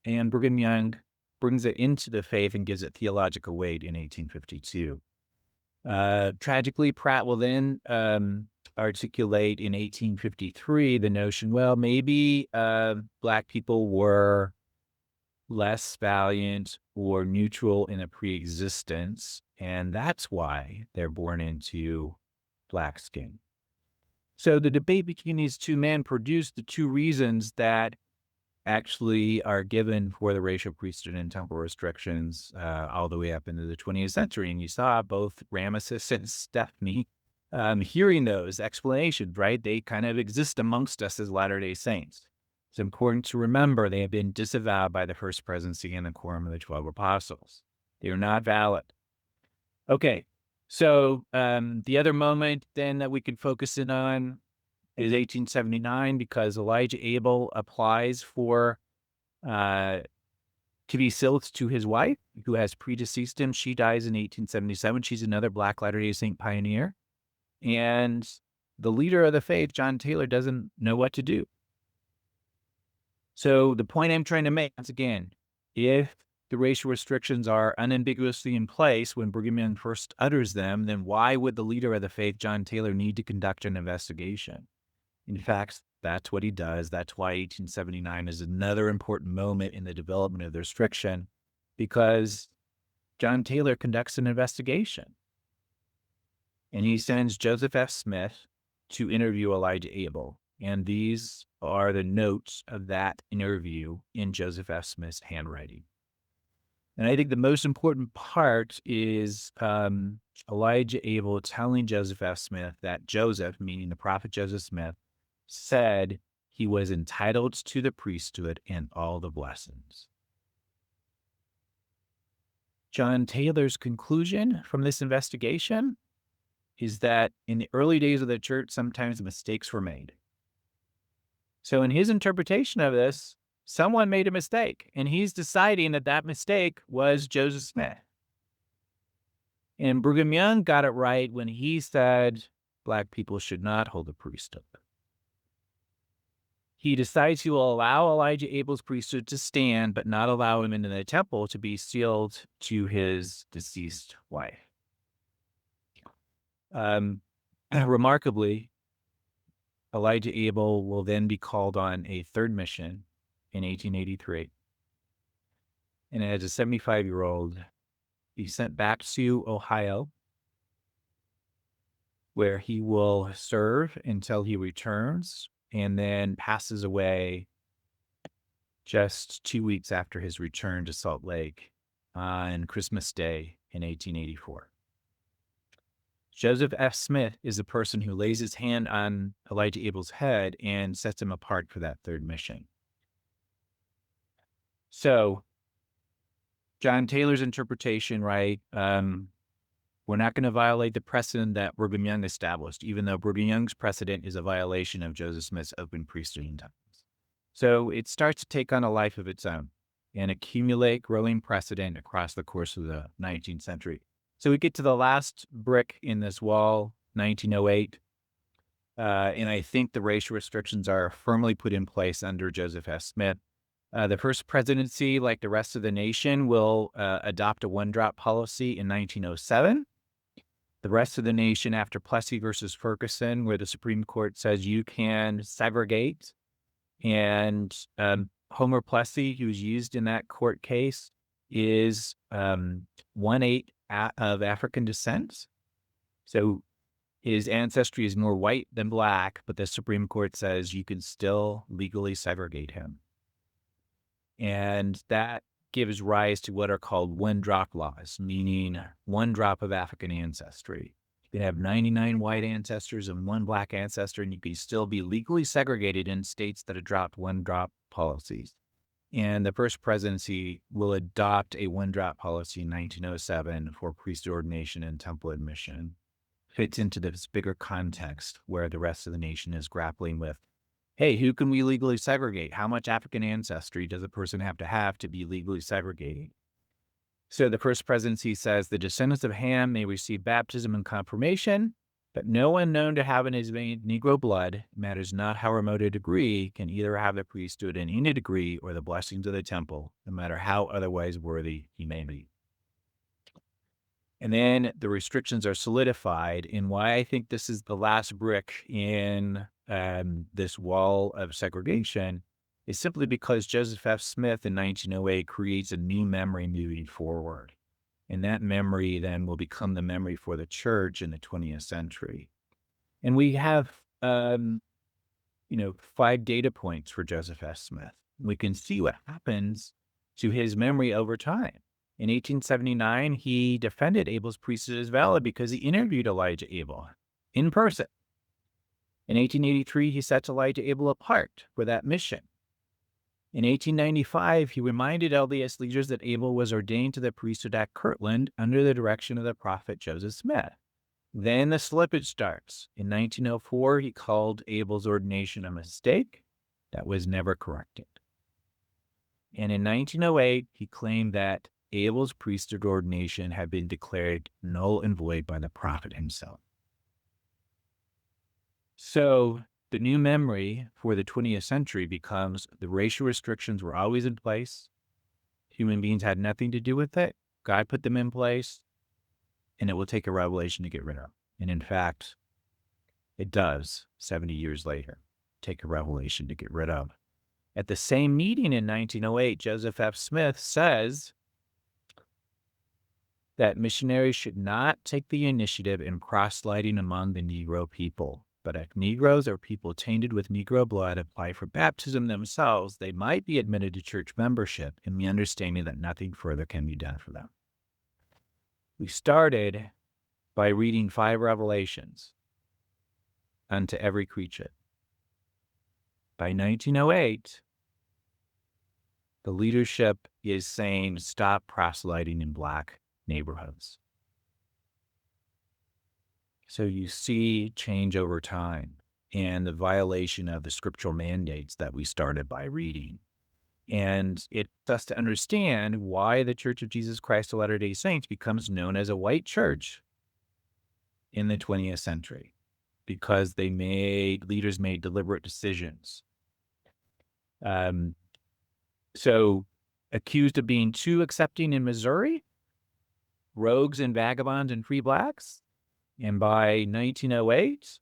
And Brigham Young brings it into the faith and gives it theological weight in 1852. Tragically, Pratt will then articulate in 1853 the notion, well, maybe Black people were less valiant or neutral in a pre-existence, and that's why they're born into Black skin. So the debate between these two men produced the two reasons that actually are given for the racial priesthood and temple restrictions all the way up into the 20th century. And you saw both Ramesses and Stephanie hearing those explanations, right? They kind of exist amongst us as Latter-day Saints. It's important to remember they have been disavowed by the First Presidency and the Quorum of the 12 Apostles. They are not valid. Okay, so the other moment then that we can focus in on is 1879, because Elijah Abel applies for to be sealed to his wife, who has predeceased him. She dies in 1877. She's another Black Latter-day Saint pioneer. And the leader of the faith, John Taylor, doesn't know what to do. So the point I'm trying to make, once again, if the racial restrictions are unambiguously in place when Brigham Young first utters them, then why would the leader of the faith, John Taylor, need to conduct an investigation? In fact, that's what he does. That's why 1879 is another important moment in the development of the restriction, because John Taylor conducts an investigation. And he sends Joseph F. Smith to interview Elijah Abel. And these are the notes of that interview in Joseph F. Smith's handwriting. And I think the most important part is Elijah Abel telling Joseph F. Smith that Joseph, meaning the prophet Joseph Smith, said he was entitled to the priesthood and all the blessings. John Taylor's conclusion from this investigation is that in the early days of the church, sometimes mistakes were made. So in his interpretation of this, someone made a mistake, and he's deciding that that mistake was Joseph Smith. And Brigham Young got it right when he said Black people should not hold the priesthood. He decides he will allow Elijah Abel's priesthood to stand, but not allow him into the temple to be sealed to his deceased wife. Remarkably, Elijah Abel will then be called on a third mission in 1883. And as a 75-year-old, he's sent back to Ohio, where he will serve until he returns and then passes away just 2 weeks after his return to Salt Lake on Christmas Day in 1884. Joseph F. Smith is the person who lays his hand on Elijah Abel's head and sets him apart for that third mission. So John Taylor's interpretation, right, We're not going to violate the precedent that Brigham Young established, even though Brigham Young's precedent is a violation of Joseph Smith's open priesthood in Texas. So it starts to take on a life of its own and accumulate growing precedent across the course of the 19th century. So we get to the last brick in this wall, 1908. And I think the racial restrictions are firmly put in place under Joseph F. Smith. The first presidency, like the rest of the nation, will adopt a one-drop policy in 1907. The rest of the nation, after Plessy versus Ferguson, where the Supreme Court says you can segregate, and Homer Plessy, who's used in that court case, is 1/8 of African descent. So his ancestry is more white than black, but the Supreme Court says you can still legally segregate him. And that gives rise to what are called one-drop laws, meaning one drop of African ancestry. You can have 99 white ancestors and one black ancestor, and you can still be legally segregated in states that adopt one-drop policies. And the first presidency will adopt a one-drop policy in 1907 for priest ordination and temple admission. Fits into this bigger context where the rest of the nation is grappling with, hey, who can we legally segregate? How much African ancestry does a person have to be legally segregated? So the first presidency says the descendants of Ham may receive baptism and confirmation, but no one known to have in his vein Negro blood, matters not how remote a degree, can either have the priesthood in any degree or the blessings of the temple, no matter how otherwise worthy he may be. And then the restrictions are solidified. And why I think this is the last brick in this wall of segregation is simply because Joseph F. Smith in 1908 creates a new memory moving forward. And that memory then will become the memory for the church in the 20th century. And we have, 5 data points for Joseph F. Smith. We can see what happens to his memory over time. In 1879, he defended Abel's priesthood as valid because he interviewed Elijah Abel in person. In 1883, he set Elijah Abel apart for that mission. In 1895, he reminded LDS leaders that Abel was ordained to the priesthood at Kirtland under the direction of the prophet Joseph Smith. Then the slippage starts. In 1904, he called Abel's ordination a mistake that was never corrected. And in 1908, he claimed that Abel's priesthood ordination had been declared null and void by the prophet himself. So the new memory for the 20th century becomes the racial restrictions were always in place. Human beings had nothing to do with it. God put them in place, and it will take a revelation to get rid of. And in fact, it does 70 years later take a revelation to get rid of. At the same meeting in 1908, Joseph F. Smith says that missionaries should not take the initiative in proselyting among the Negro people. But if Negroes or people tainted with Negro blood apply for baptism themselves, they might be admitted to church membership in the understanding that nothing further can be done for them. We started by reading 5 revelations unto every creature. By 1908, the leadership is saying stop proselyting in black neighborhoods. So you see change over time and the violation of the scriptural mandates that we started by reading. And it's us to understand why the Church of Jesus Christ of Latter-day Saints becomes known as a white church in the 20th century, because leaders made deliberate decisions. So accused of being too accepting in Missouri, rogues and vagabonds and free blacks. And by 1908,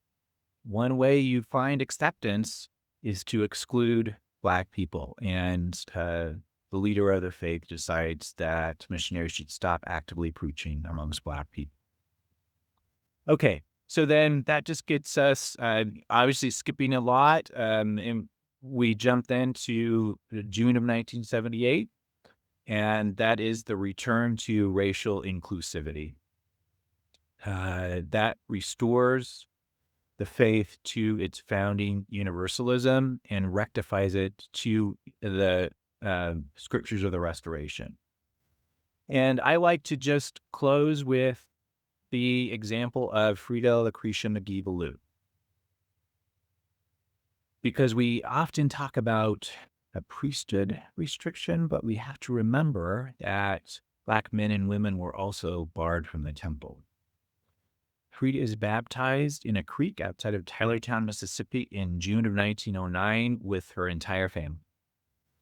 one way you find acceptance is to exclude black people. And the leader of the faith decides that missionaries should stop actively preaching amongst black people. Okay, so then that just gets us, obviously skipping a lot. And we jump then to June of 1978, and that is the return to racial inclusivity. That restores the faith to its founding universalism and rectifies it to the scriptures of the Restoration. And I like to just close with the example of Frida Lucretia McGee Ballou. Because we often talk about a priesthood restriction, but we have to remember that Black men and women were also barred from the temple. Frida is baptized in a creek outside of Tylertown, Mississippi in June of 1909 with her entire family.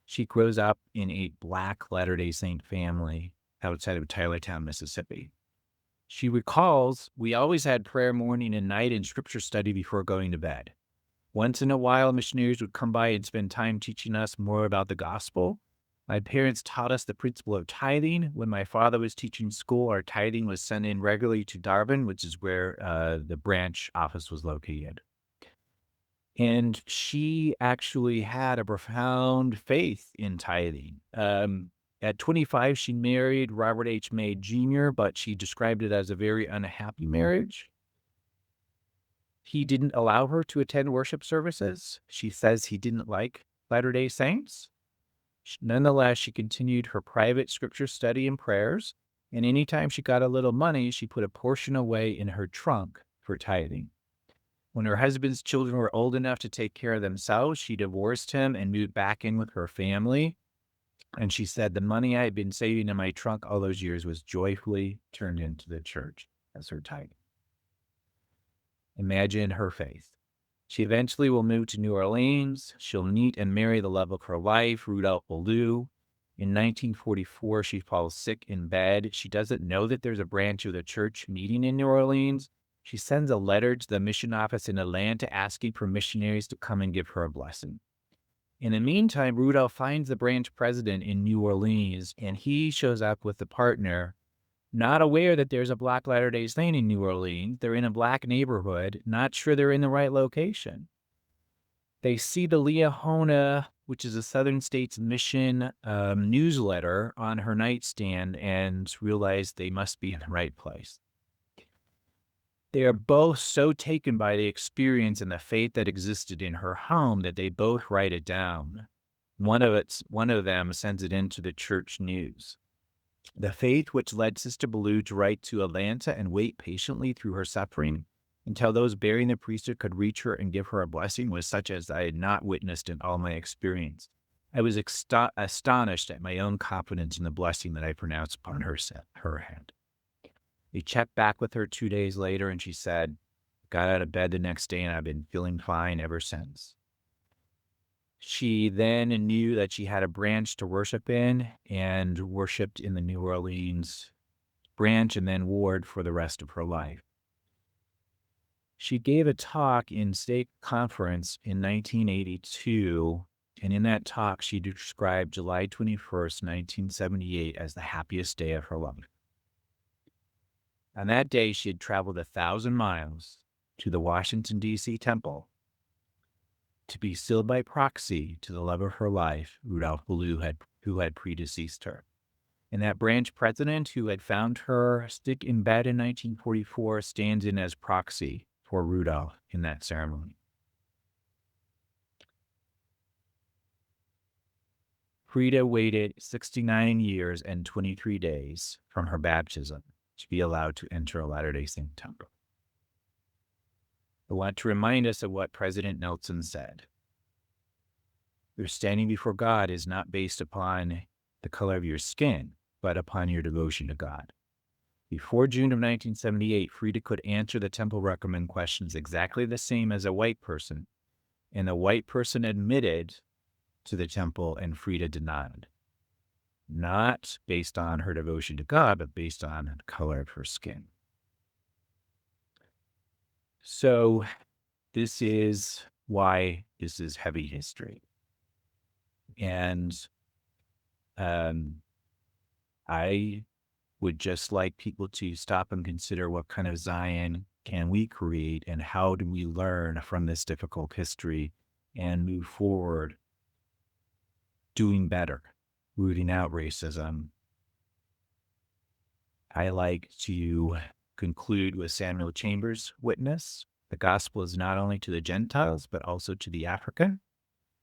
She grows up in a Black Latter-day Saint family outside of Tylertown, Mississippi. She recalls, "We always had prayer morning and night and scripture study before going to bed. Once in a while, missionaries would come by and spend time teaching us more about the gospel. My parents taught us the principle of tithing. When my father was teaching school, our tithing was sent in regularly to Darwin, which is where the branch office was located." And she actually had a profound faith in tithing. At 25, she married Robert H. May Jr., but she described it as a very unhappy marriage. He didn't allow her to attend worship services. She says he didn't like Latter-day Saints. Nonetheless, she continued her private scripture study and prayers, and anytime she got a little money, she put a portion away in her trunk for tithing. When her husband's children were old enough to take care of themselves, she divorced him and moved back in with her family. And she said, "The money I had been saving in my trunk all those years was joyfully turned into the church as her tithing." Imagine her faith. She eventually will move to New Orleans. She'll meet and marry the love of her life, Rudolph Ballou. In 1944, she falls sick in bed. She doesn't know that there's a branch of the church meeting in New Orleans. She sends a letter to the mission office in Atlanta asking for missionaries to come and give her a blessing. In the meantime, Rudolph finds the branch president in New Orleans, and he shows up with the partner, not aware that there's a Black Latter-day Saint in New Orleans. They're in a Black neighborhood, not sure they're in the right location. They see the Liahona, which is a Southern States Mission newsletter, on her nightstand and realize they must be in the right place. They are both so taken by the experience and the faith that existed in her home that they both write it down. One of them sends it into the church news. The faith which led Sister Ballou to write to Atlanta and wait patiently through her suffering until those bearing the priesthood could reach her and give her a blessing was such as I had not witnessed in all my experience. I was astonished at my own confidence in the blessing that I pronounced upon her head. He checked back with her 2 days later, and she said, "Got out of bed the next day, and I've been feeling fine ever since." She then knew that she had a branch to worship in and worshiped in the New Orleans branch and then ward for the rest of her life. She gave a talk in state conference in 1982, and in that talk, she described July 21st, 1978 as the happiest day of her life. On that day, she had traveled 1,000 miles to the Washington, D.C. temple to be sealed by proxy to the love of her life, Rudolph Ballou, who had predeceased her. And that branch president who had found her sick in bed in 1944 stands in as proxy for Rudolph in that ceremony. Frida waited 69 years and 23 days from her baptism to be allowed to enter a Latter-day Saint temple. I want to remind us of what President Nelson said. Your standing before God is not based upon the color of your skin, but upon your devotion to God. Before June of 1978, Frida could answer the temple recommend questions exactly the same as a white person, and the white person admitted to the temple and Frida denied. Not based on her devotion to God, but based on the color of her skin. So this is why this is heavy history. And I would just like people to stop and consider what kind of Zion can we create and how do we learn from this difficult history and move forward doing better, rooting out racism. I like to conclude with Samuel Chambers' witness. The gospel is not only to the Gentiles, but also to the African.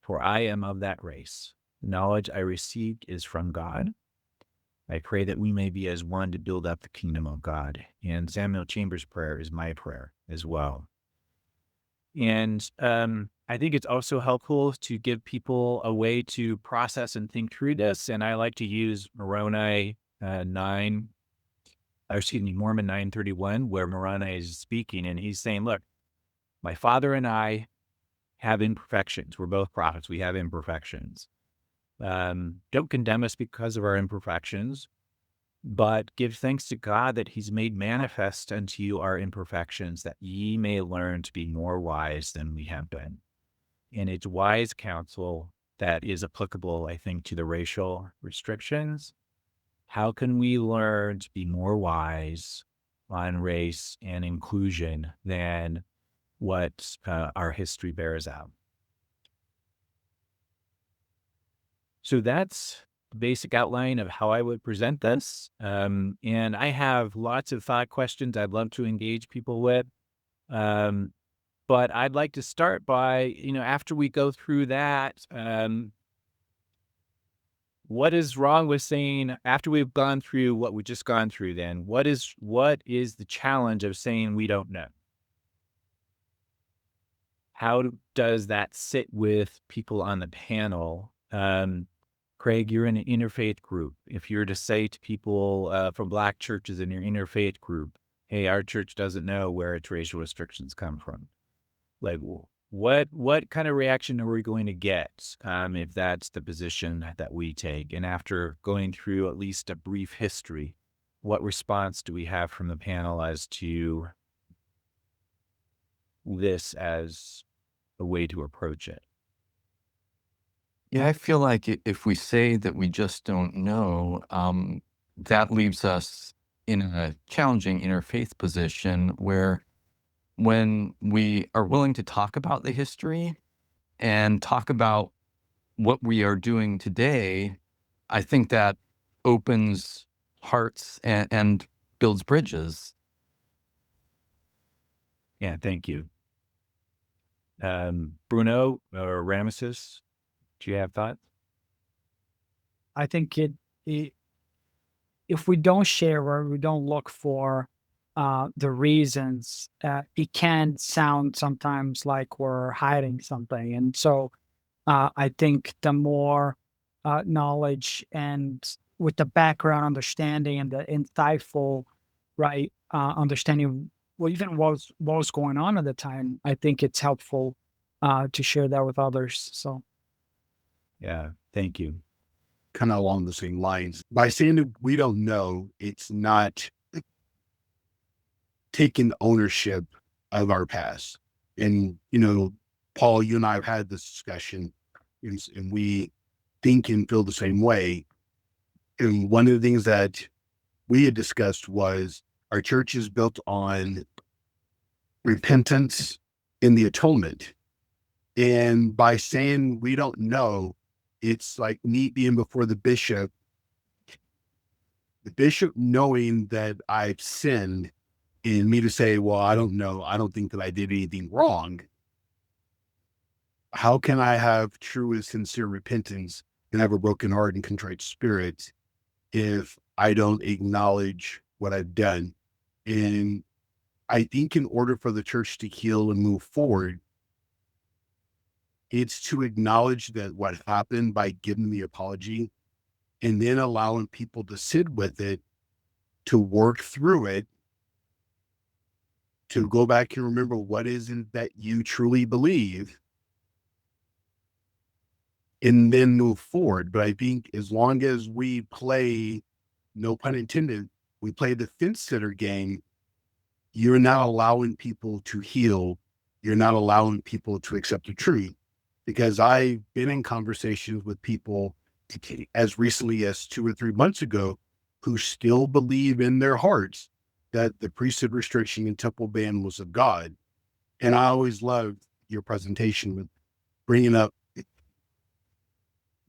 For I am of that race. The knowledge I received is from God. I pray that we may be as one to build up the kingdom of God. And Samuel Chambers' prayer is my prayer as well. And I think it's also helpful to give people a way to process and think through this. And I like to use Moroni 9, or excuse me, Mormon 9:31, where Moroni is speaking, and he's saying, look, my father and I have imperfections. We're both prophets. We have imperfections. Don't condemn us because of our imperfections, but give thanks to God that he's made manifest unto you our imperfections, that ye may learn to be more wise than we have been. And it's wise counsel that is applicable, I think, to the racial restrictions. How can we learn to be more wise on race and inclusion than what our history bears out? So that's the basic outline of how I would present this. And I have lots of thought questions I'd love to engage people with. But I'd like to start by, after we go through that, what is wrong with saying, after we've gone through what we've just gone through, then what is the challenge of saying we don't know? How does that sit with people on the panel? Craig, you're in an interfaith group. If you're to say to people from Black churches in your interfaith group, hey, our church doesn't know where its racial restrictions come from, like, what kind of reaction are we going to get if that's the position that we take? And after going through at least a brief history, what response do we have from the panel as to this as a way to approach it? Yeah, I feel like if we say that we just don't know, that leaves us in a challenging interfaith position where when we are willing to talk about the history and talk about what we are doing today, I think that opens hearts and builds bridges. Yeah, thank you. Bruno or Ramesses, do you have thoughts? I think it if we don't share or we don't look for the reasons, it can sound sometimes like we're hiding something. And so I think the more knowledge and with the background understanding and the insightful, right, understanding well, even what was going on at the time, I think it's helpful to share that with others. So Yeah, thank you. Kind of along the same lines. By saying that we don't know, it's not taking ownership of our past. And, Paul, you and I have had this discussion, and we think and feel the same way. And one of the things that we had discussed was our church is built on repentance in the atonement. And by saying we don't know, it's like me being before the bishop knowing that I've sinned, and me to say, well, I don't know. I don't think that I did anything wrong. How can I have true and sincere repentance and have a broken heart and contrite spirit if I don't acknowledge what I've done? And I think in order for the church to heal and move forward, it's to acknowledge that what happened by giving the apology and then allowing people to sit with it, to work through it, to go back and remember what is it that you truly believe, and then move forward. But I think as long as we play, no pun intended, we play the fence sitter game, you're not allowing people to heal. You're not allowing people to accept the truth. Because I've been in conversations with people as recently as 2 or 3 months ago who still believe in their hearts that the priesthood restriction and temple ban was of God. And I always loved your presentation with bringing up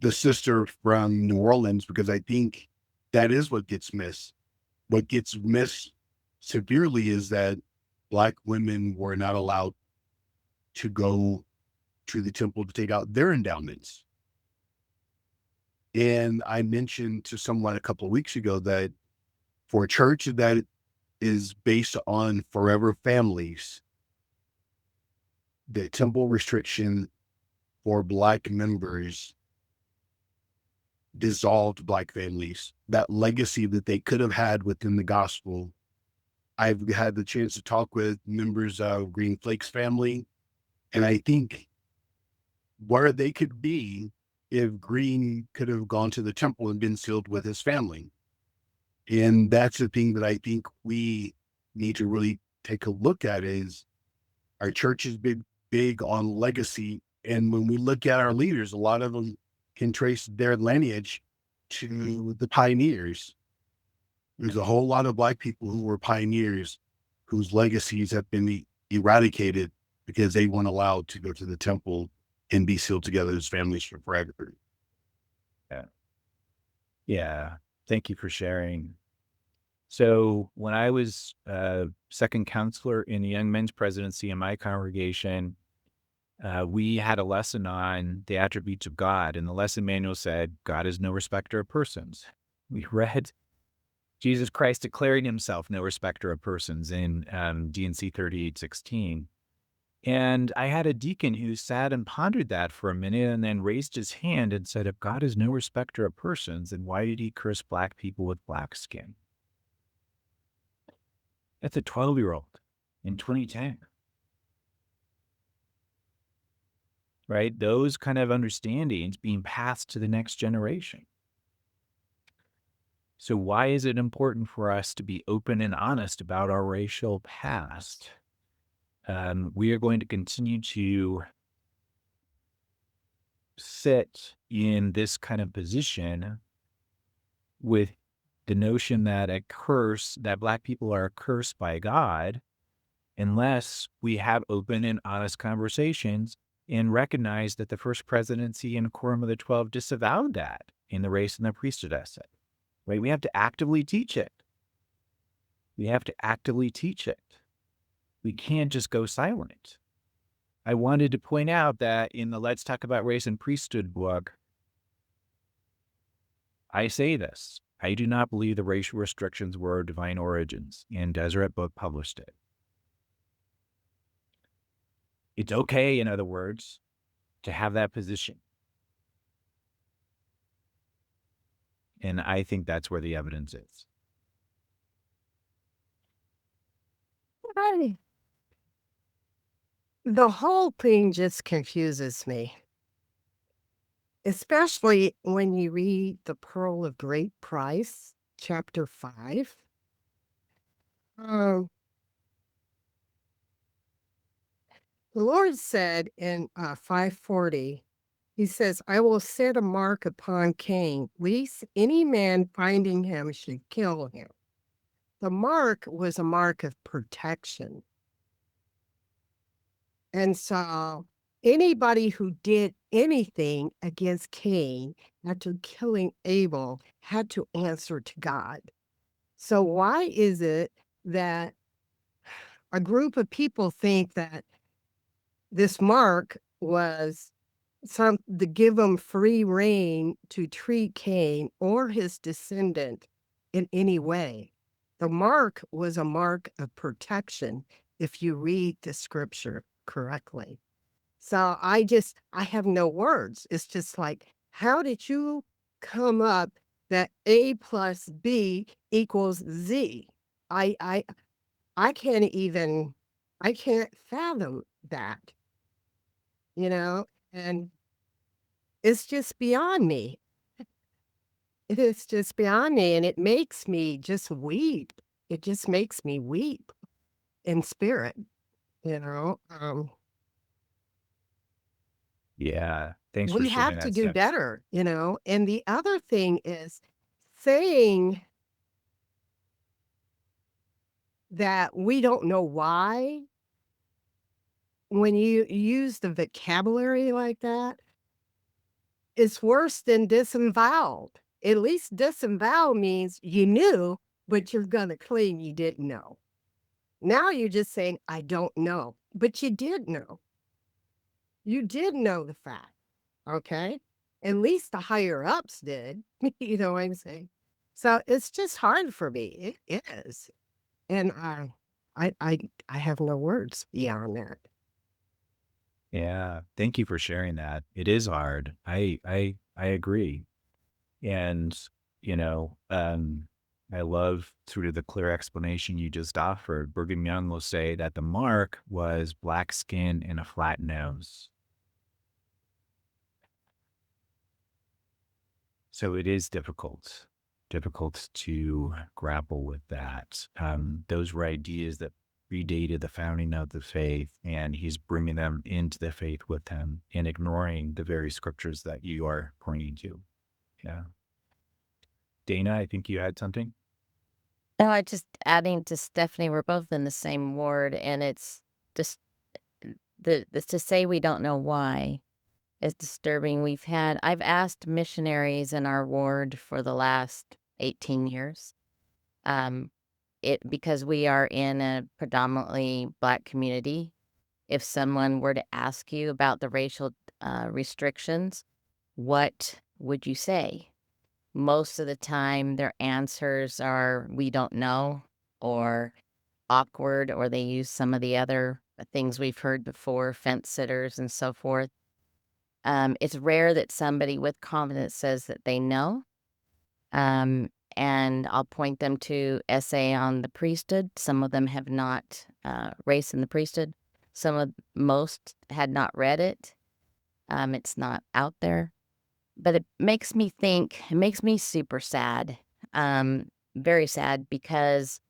the sister from New Orleans, because I think that is what gets missed. What gets missed severely is that Black women were not allowed to go to the temple to take out their endowments. And I mentioned to someone a couple of weeks ago that for a church that is based on forever families, the temple restriction for Black members dissolved Black families. That legacy that they could have had within the gospel. I've had the chance to talk with members of Green Flake's family, and I think where they could be if Green could have gone to the temple and been sealed with his family. And that's the thing that I think we need to really take a look at is our church is big on legacy. And when we look at our leaders, a lot of them can trace their lineage to the pioneers. There's a whole lot of Black people who were pioneers whose legacies have been eradicated because they weren't allowed to go to the temple and be sealed together as families for forever. Yeah. Yeah. Thank you for sharing. So when I was second counselor in the young men's presidency in my congregation, we had a lesson on the attributes of God, and the lesson manual said, God is no respecter of persons. We read Jesus Christ declaring himself no respecter of persons in D&C 38:16. And I had a deacon who sat and pondered that for a minute and then raised his hand and said, if God is no respecter of persons, then why did he curse Black people with black skin? That's a 12-year-old in 2010. Right? Those kind of understandings being passed to the next generation. So why is it important for us to be open and honest about our racial past? We are going to continue to sit in this kind of position with the notion that that Black people are cursed by God, unless we have open and honest conversations and recognize that the first presidency and Quorum of the 12 disavowed that in the race and the priesthood essay. Right? We have to actively teach it. We have to actively teach it. We can't just go silent. I wanted to point out that in the Let's Talk About Race and Priesthood book, I say this. I do not believe the racial restrictions were of divine origins, and Deseret Book published it. It's okay, in other words, to have that position. And I think that's where the evidence is. The whole thing just confuses me, especially when you read The Pearl of Great Price, chapter 5. Um, the Lord said in 540, he says, I will set a mark upon Cain, lest any man finding him should kill him. The mark was a mark of protection. And so anybody who did anything against Cain after killing Abel had to answer to God. So why is it that a group of people think that this mark was to give them free reign to treat Cain or his descendant in any way? The mark was a mark of protection if you read the scripture correctly. So I have no words. It's just like, how did you come up that A plus B equals Z? I I I can't even I can't fathom that, you know, and it's just beyond me. It is just beyond me, and it makes me just weep. It just makes me weep in spirit, you know. Yeah. Thanks for We sharing have to that, do Steph. better, you know. And the other thing is saying that we don't know why. When you use the vocabulary like that, it's worse than disemboweled. At least disembowel means you knew, but you're going to claim you didn't know. Now you're just saying, I don't know, but you did know. You did know the fact, okay? At least the higher ups did. You know what I'm saying? So it's just hard for me. It is. And I have no words beyond that. Yeah. Thank you for sharing that. It is hard. I agree. And, you know, I love sort of the clear explanation you just offered. Brigham Young will say that the mark was black skin and a flat nose. So it is difficult to grapple with that. Those were ideas that predated the founding of the faith, and he's bringing them into the faith with him and ignoring the very scriptures that you are pointing to. Yeah. Dana, I think you had something. No, I just adding to Stephanie, we're both in the same ward, and it's just the to say we don't know why is disturbing. I've asked missionaries in our ward for the last 18 years. Because we are in a predominantly Black community, if someone were to ask you about the racial restrictions, what would you say? Most of the time, their answers are, we don't know, or awkward, or they use some of the other things we've heard before, fence sitters and so forth. It's rare that somebody with confidence says that they know. And I'll point them to essay on the priesthood. Some of them have not, race in the priesthood. Most had not read it. It's not out there. But it makes me think, it makes me super sad, very sad, because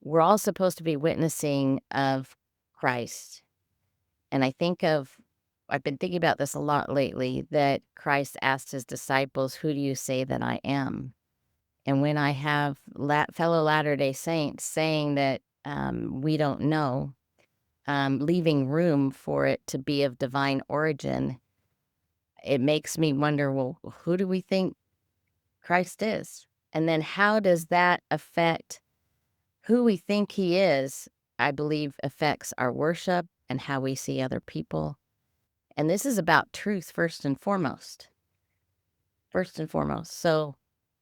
we're all supposed to be witnessing of Christ. And I've been thinking about this a lot lately, that Christ asked his disciples, who do you say that I am? And when I have fellow Latter-day Saints saying that we don't know, leaving room for it to be of divine origin, it makes me wonder, well, who do we think Christ is? And then how does that affect who we think he is? I believe affects our worship and how we see other people. And this is about truth first and foremost. First and foremost. So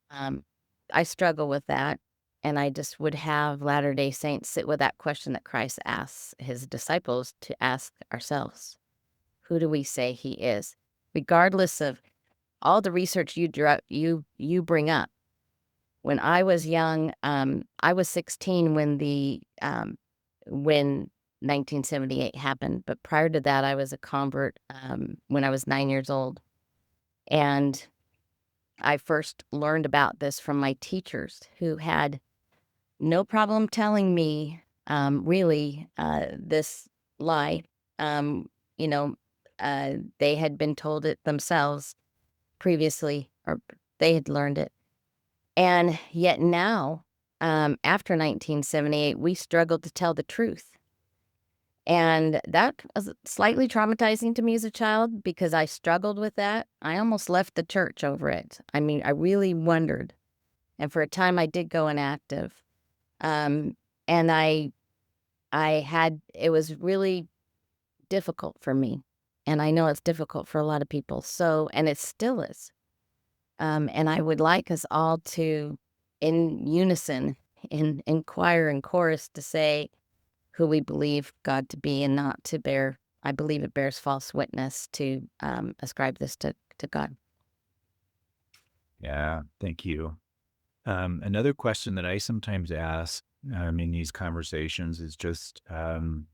I struggle with that. And I just would have Latter-day Saints sit with that question that Christ asks his disciples to ask ourselves. Who do we say he is? Regardless of all the research you bring up. When I was young, I was 16 when 1978 happened. But prior to that, I was a convert when I was 9 years old. And I first learned about this from my teachers, who had no problem telling me, really, this lie. Um, you know, they had been told it themselves previously, or they had learned it. And yet now, after 1978, we struggled to tell the truth. And that was slightly traumatizing to me as a child because I struggled with that. I almost left the church over it. I mean, I really wondered. And for a time, I did go inactive. Um, and it was really difficult for me. And I know it's difficult for a lot of people. So, and it still is. And I would like us all to, in unison, in choir and chorus, to say who we believe God to be, and not to bear, I believe it bears false witness to ascribe this to God. Yeah. Thank you. Another question that I sometimes ask in these conversations is just from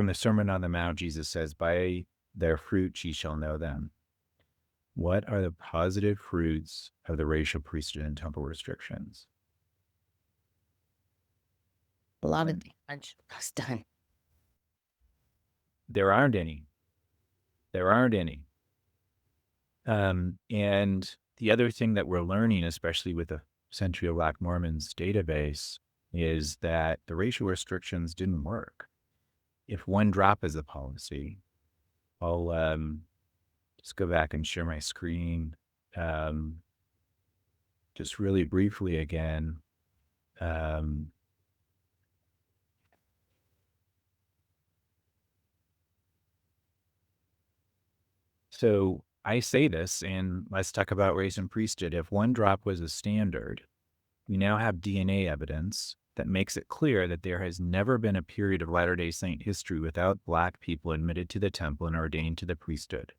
the Sermon on the Mount. Jesus says, by their fruit ye shall know them. What are the positive fruits of the racial priesthood and temple restrictions? A lot of damage was done. There aren't any. There aren't any. And the other thing that we're learning, especially with the Century of Black Mormons database, is that the racial restrictions didn't work. If one drop is a policy, I'll just go back and share my screen just really briefly again. So I say this, and let's talk about race and priesthood. If one drop was a standard, we now have DNA evidence that makes it clear that there has never been a period of Latter-day Saint history without Black people admitted to the temple and ordained to the priesthood.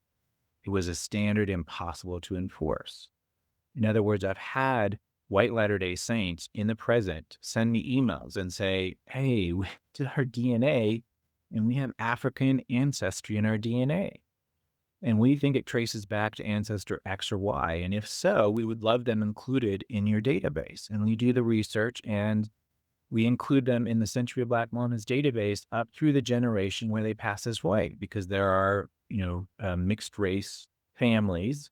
It was a standard impossible to enforce. In other words, I've had white Latter-day Saints in the present send me emails and say, hey, we did our DNA and we have African ancestry in our DNA. And we think it traces back to ancestor X or Y. And if so, we would love them included in your database. And we do the research and we include them in the Century of Black Mormons database up through the generation where they pass as white, because there are, mixed race families.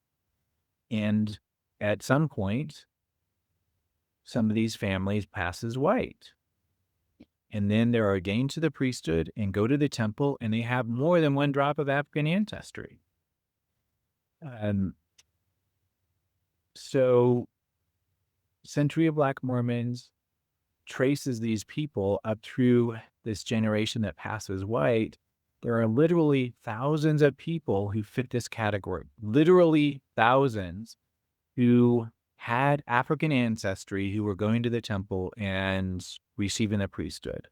And at some point, some of these families pass as white. And then they're ordained to the priesthood and go to the temple, and they have more than one drop of African ancestry. So Century of Black Mormons traces these people up through this generation that passes white. There are literally thousands of people who fit this category, literally thousands who had African ancestry who were going to the temple and receiving the priesthood.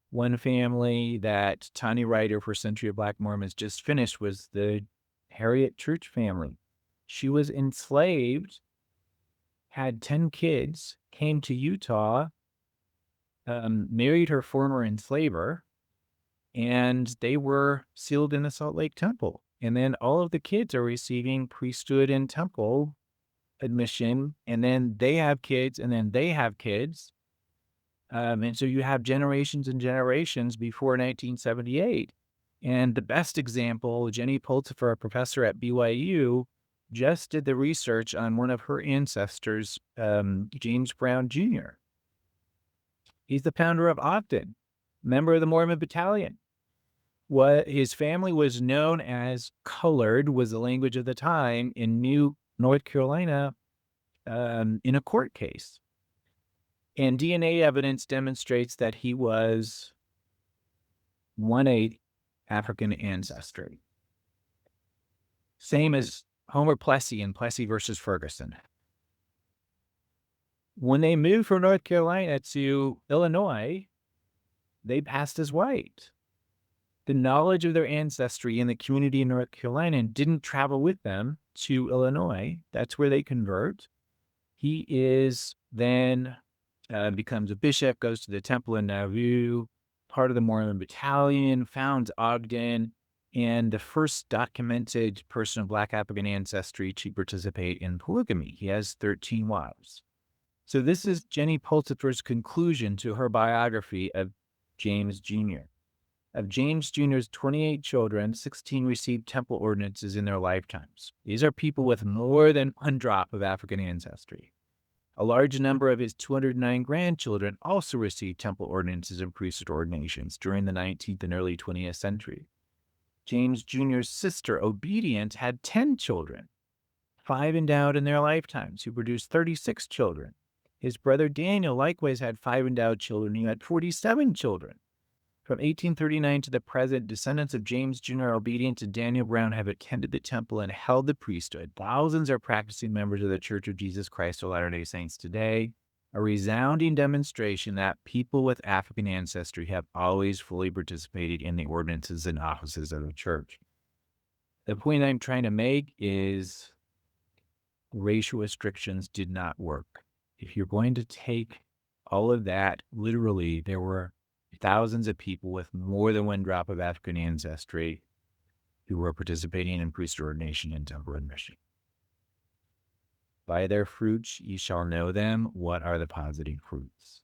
One family that Tanya Ryder for Century of Black Mormons just finished was the Harriet Church family. She was enslaved, had 10 kids, came to Utah, married her former enslaver, and they were sealed in the Salt Lake Temple. And then all of the kids are receiving priesthood and temple admission, and then they have kids, and then they have kids. And so you have generations and generations before 1978. And the best example, Jenny Pulsifer, a professor at BYU, just did the research on one of her ancestors, James Brown Jr. He's the founder of Ogden, member of the Mormon Battalion. What his family was known as colored was the language of the time in New North Carolina in a court case. And DNA evidence demonstrates that he was 1/8 African ancestry. Same as Homer Plessy in Plessy versus Ferguson. When they moved from North Carolina to Illinois, they passed as white. The knowledge of their ancestry in the community in North Carolina didn't travel with them to Illinois. That's where they convert. He is then becomes a bishop, goes to the temple in Nauvoo, part of the Mormon Battalion, founds Ogden, and the first documented person of Black African ancestry to participate in polygamy. He has 13 wives. So this is Jenny Pulsifer's conclusion to her biography of James Jr. Of James Jr.'s 28 children, 16 received temple ordinances in their lifetimes. These are people with more than one drop of African ancestry. A large number of his 209 grandchildren also received temple ordinances and priesthood ordinations during the 19th and early 20th century. James Jr.'s sister, Obedient, had 10 children, 5 endowed in their lifetimes, who produced 36 children. His brother Daniel likewise had 5 endowed children, who had 47 children. From 1839 to the present, descendants of James Jr., Obedient, and Daniel Brown have attended the temple and held the priesthood. Thousands are practicing members of the Church of Jesus Christ of Latter-day Saints today, a resounding demonstration that people with African ancestry have always fully participated in the ordinances and offices of the church. The point I'm trying to make is racial restrictions did not work. If you're going to take all of that literally, there were thousands of people with more than one drop of African ancestry who were participating in priesthood ordination and temple admission. By their fruits ye shall know them. What are the positive fruits?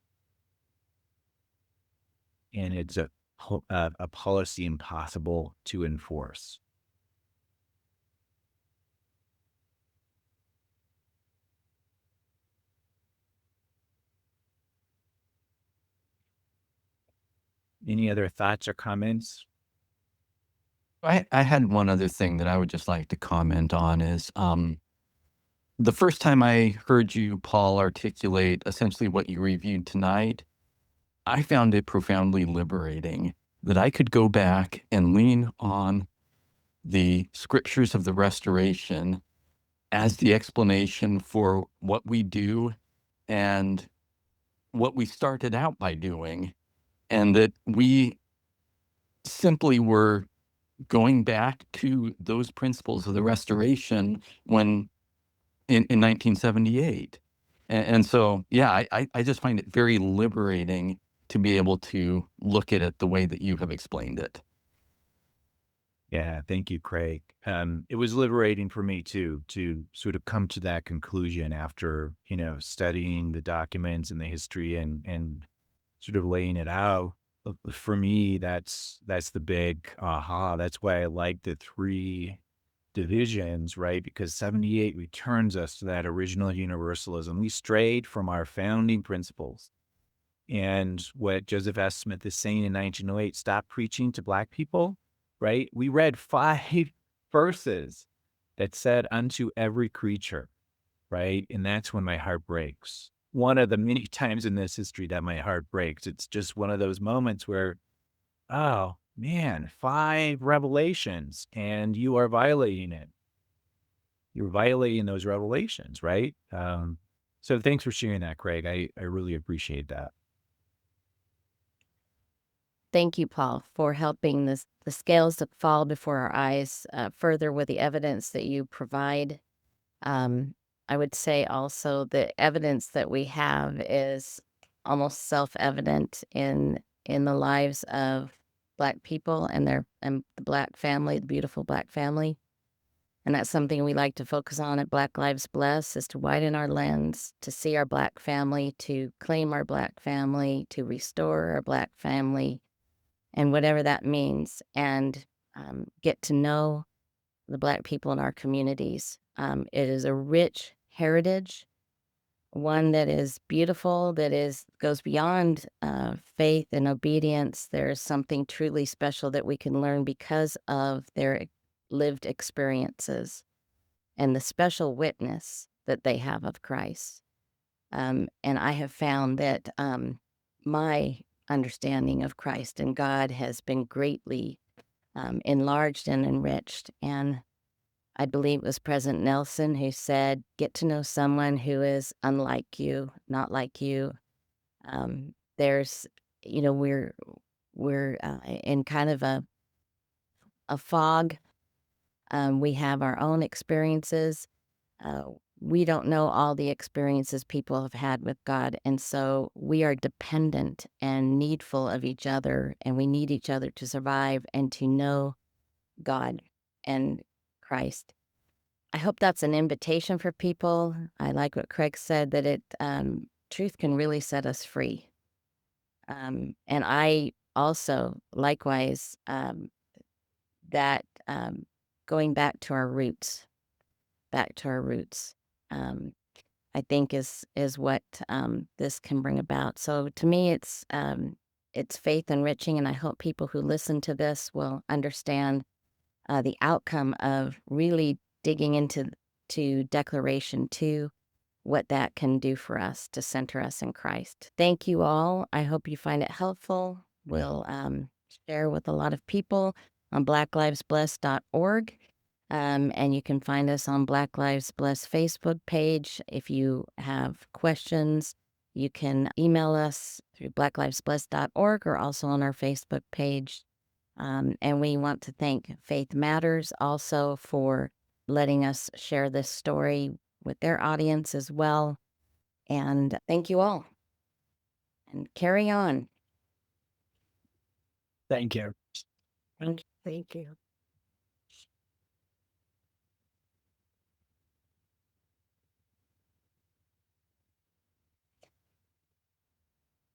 And it's a policy impossible to enforce. Any other thoughts or comments? I had one other thing that I would just like to comment on is the first time I heard you, Paul, articulate essentially what you reviewed tonight, I found it profoundly liberating that I could go back and lean on the scriptures of the Restoration as the explanation for what we do and what we started out by doing, and that we simply were going back to those principles of the Restoration when in 1978. And so, yeah, I just find it very liberating to be able to look at it the way that you have explained it. Yeah, thank you, Craig. It was liberating for me too, to sort of come to that conclusion after, studying the documents and the history and sort of laying it out. For me, that's the big aha. That's why I like the three divisions, right? Because 78 returns us to that original universalism. We strayed from our founding principles. And what Joseph S. Smith is saying in 1908, stop preaching to Black people, right? We read 5 verses that said, unto every creature, right? And that's when my heart breaks. One of the many times in this history that my heart breaks. It's just one of those moments where, oh man, 5 revelations and you are violating it. You're violating those revelations, right? So thanks for sharing that, Craig. I really appreciate that. Thank you, Paul, for helping the scales to fall before our eyes further with the evidence that you provide. I would say also the evidence that we have is almost self-evident in the lives of Black people and the Black family, the beautiful Black family. And that's something we like to focus on at Black Lives Bless, is to widen our lens, to see our Black family, to claim our Black family, to restore our Black family, and whatever that means, and get to know the Black people in our communities. It is a rich heritage, one that is beautiful, that goes beyond faith and obedience. There is something truly special that we can learn because of their lived experiences and the special witness that they have of Christ. And I have found that my understanding of Christ and God has been greatly enlarged and enriched. And I believe it was President Nelson who said, get to know someone who is unlike you, not like you. There's, we're in kind of a fog. We have our own experiences. We don't know all the experiences people have had with God. And so we are dependent and needful of each other, and we need each other to survive and to know God and Christ. I hope that's an invitation for people. I like what Craig said, that truth can really set us free. And I also, likewise, that going back to our roots, um, I think is what this can bring about. So to me, it's faith enriching, and I hope people who listen to this will understand the outcome of really digging into Declaration 2, what that can do for us to center us in Christ. Thank you all. I hope you find it helpful. We'll share with a lot of people on blacklivesbless.org. And you can find us on Black Lives Bless Facebook page. If you have questions, you can email us through blacklivesbless.org or also on our Facebook page. And we want to thank Faith Matters also for letting us share this story with their audience as well. And thank you all. And carry on. Thank you. Thank you.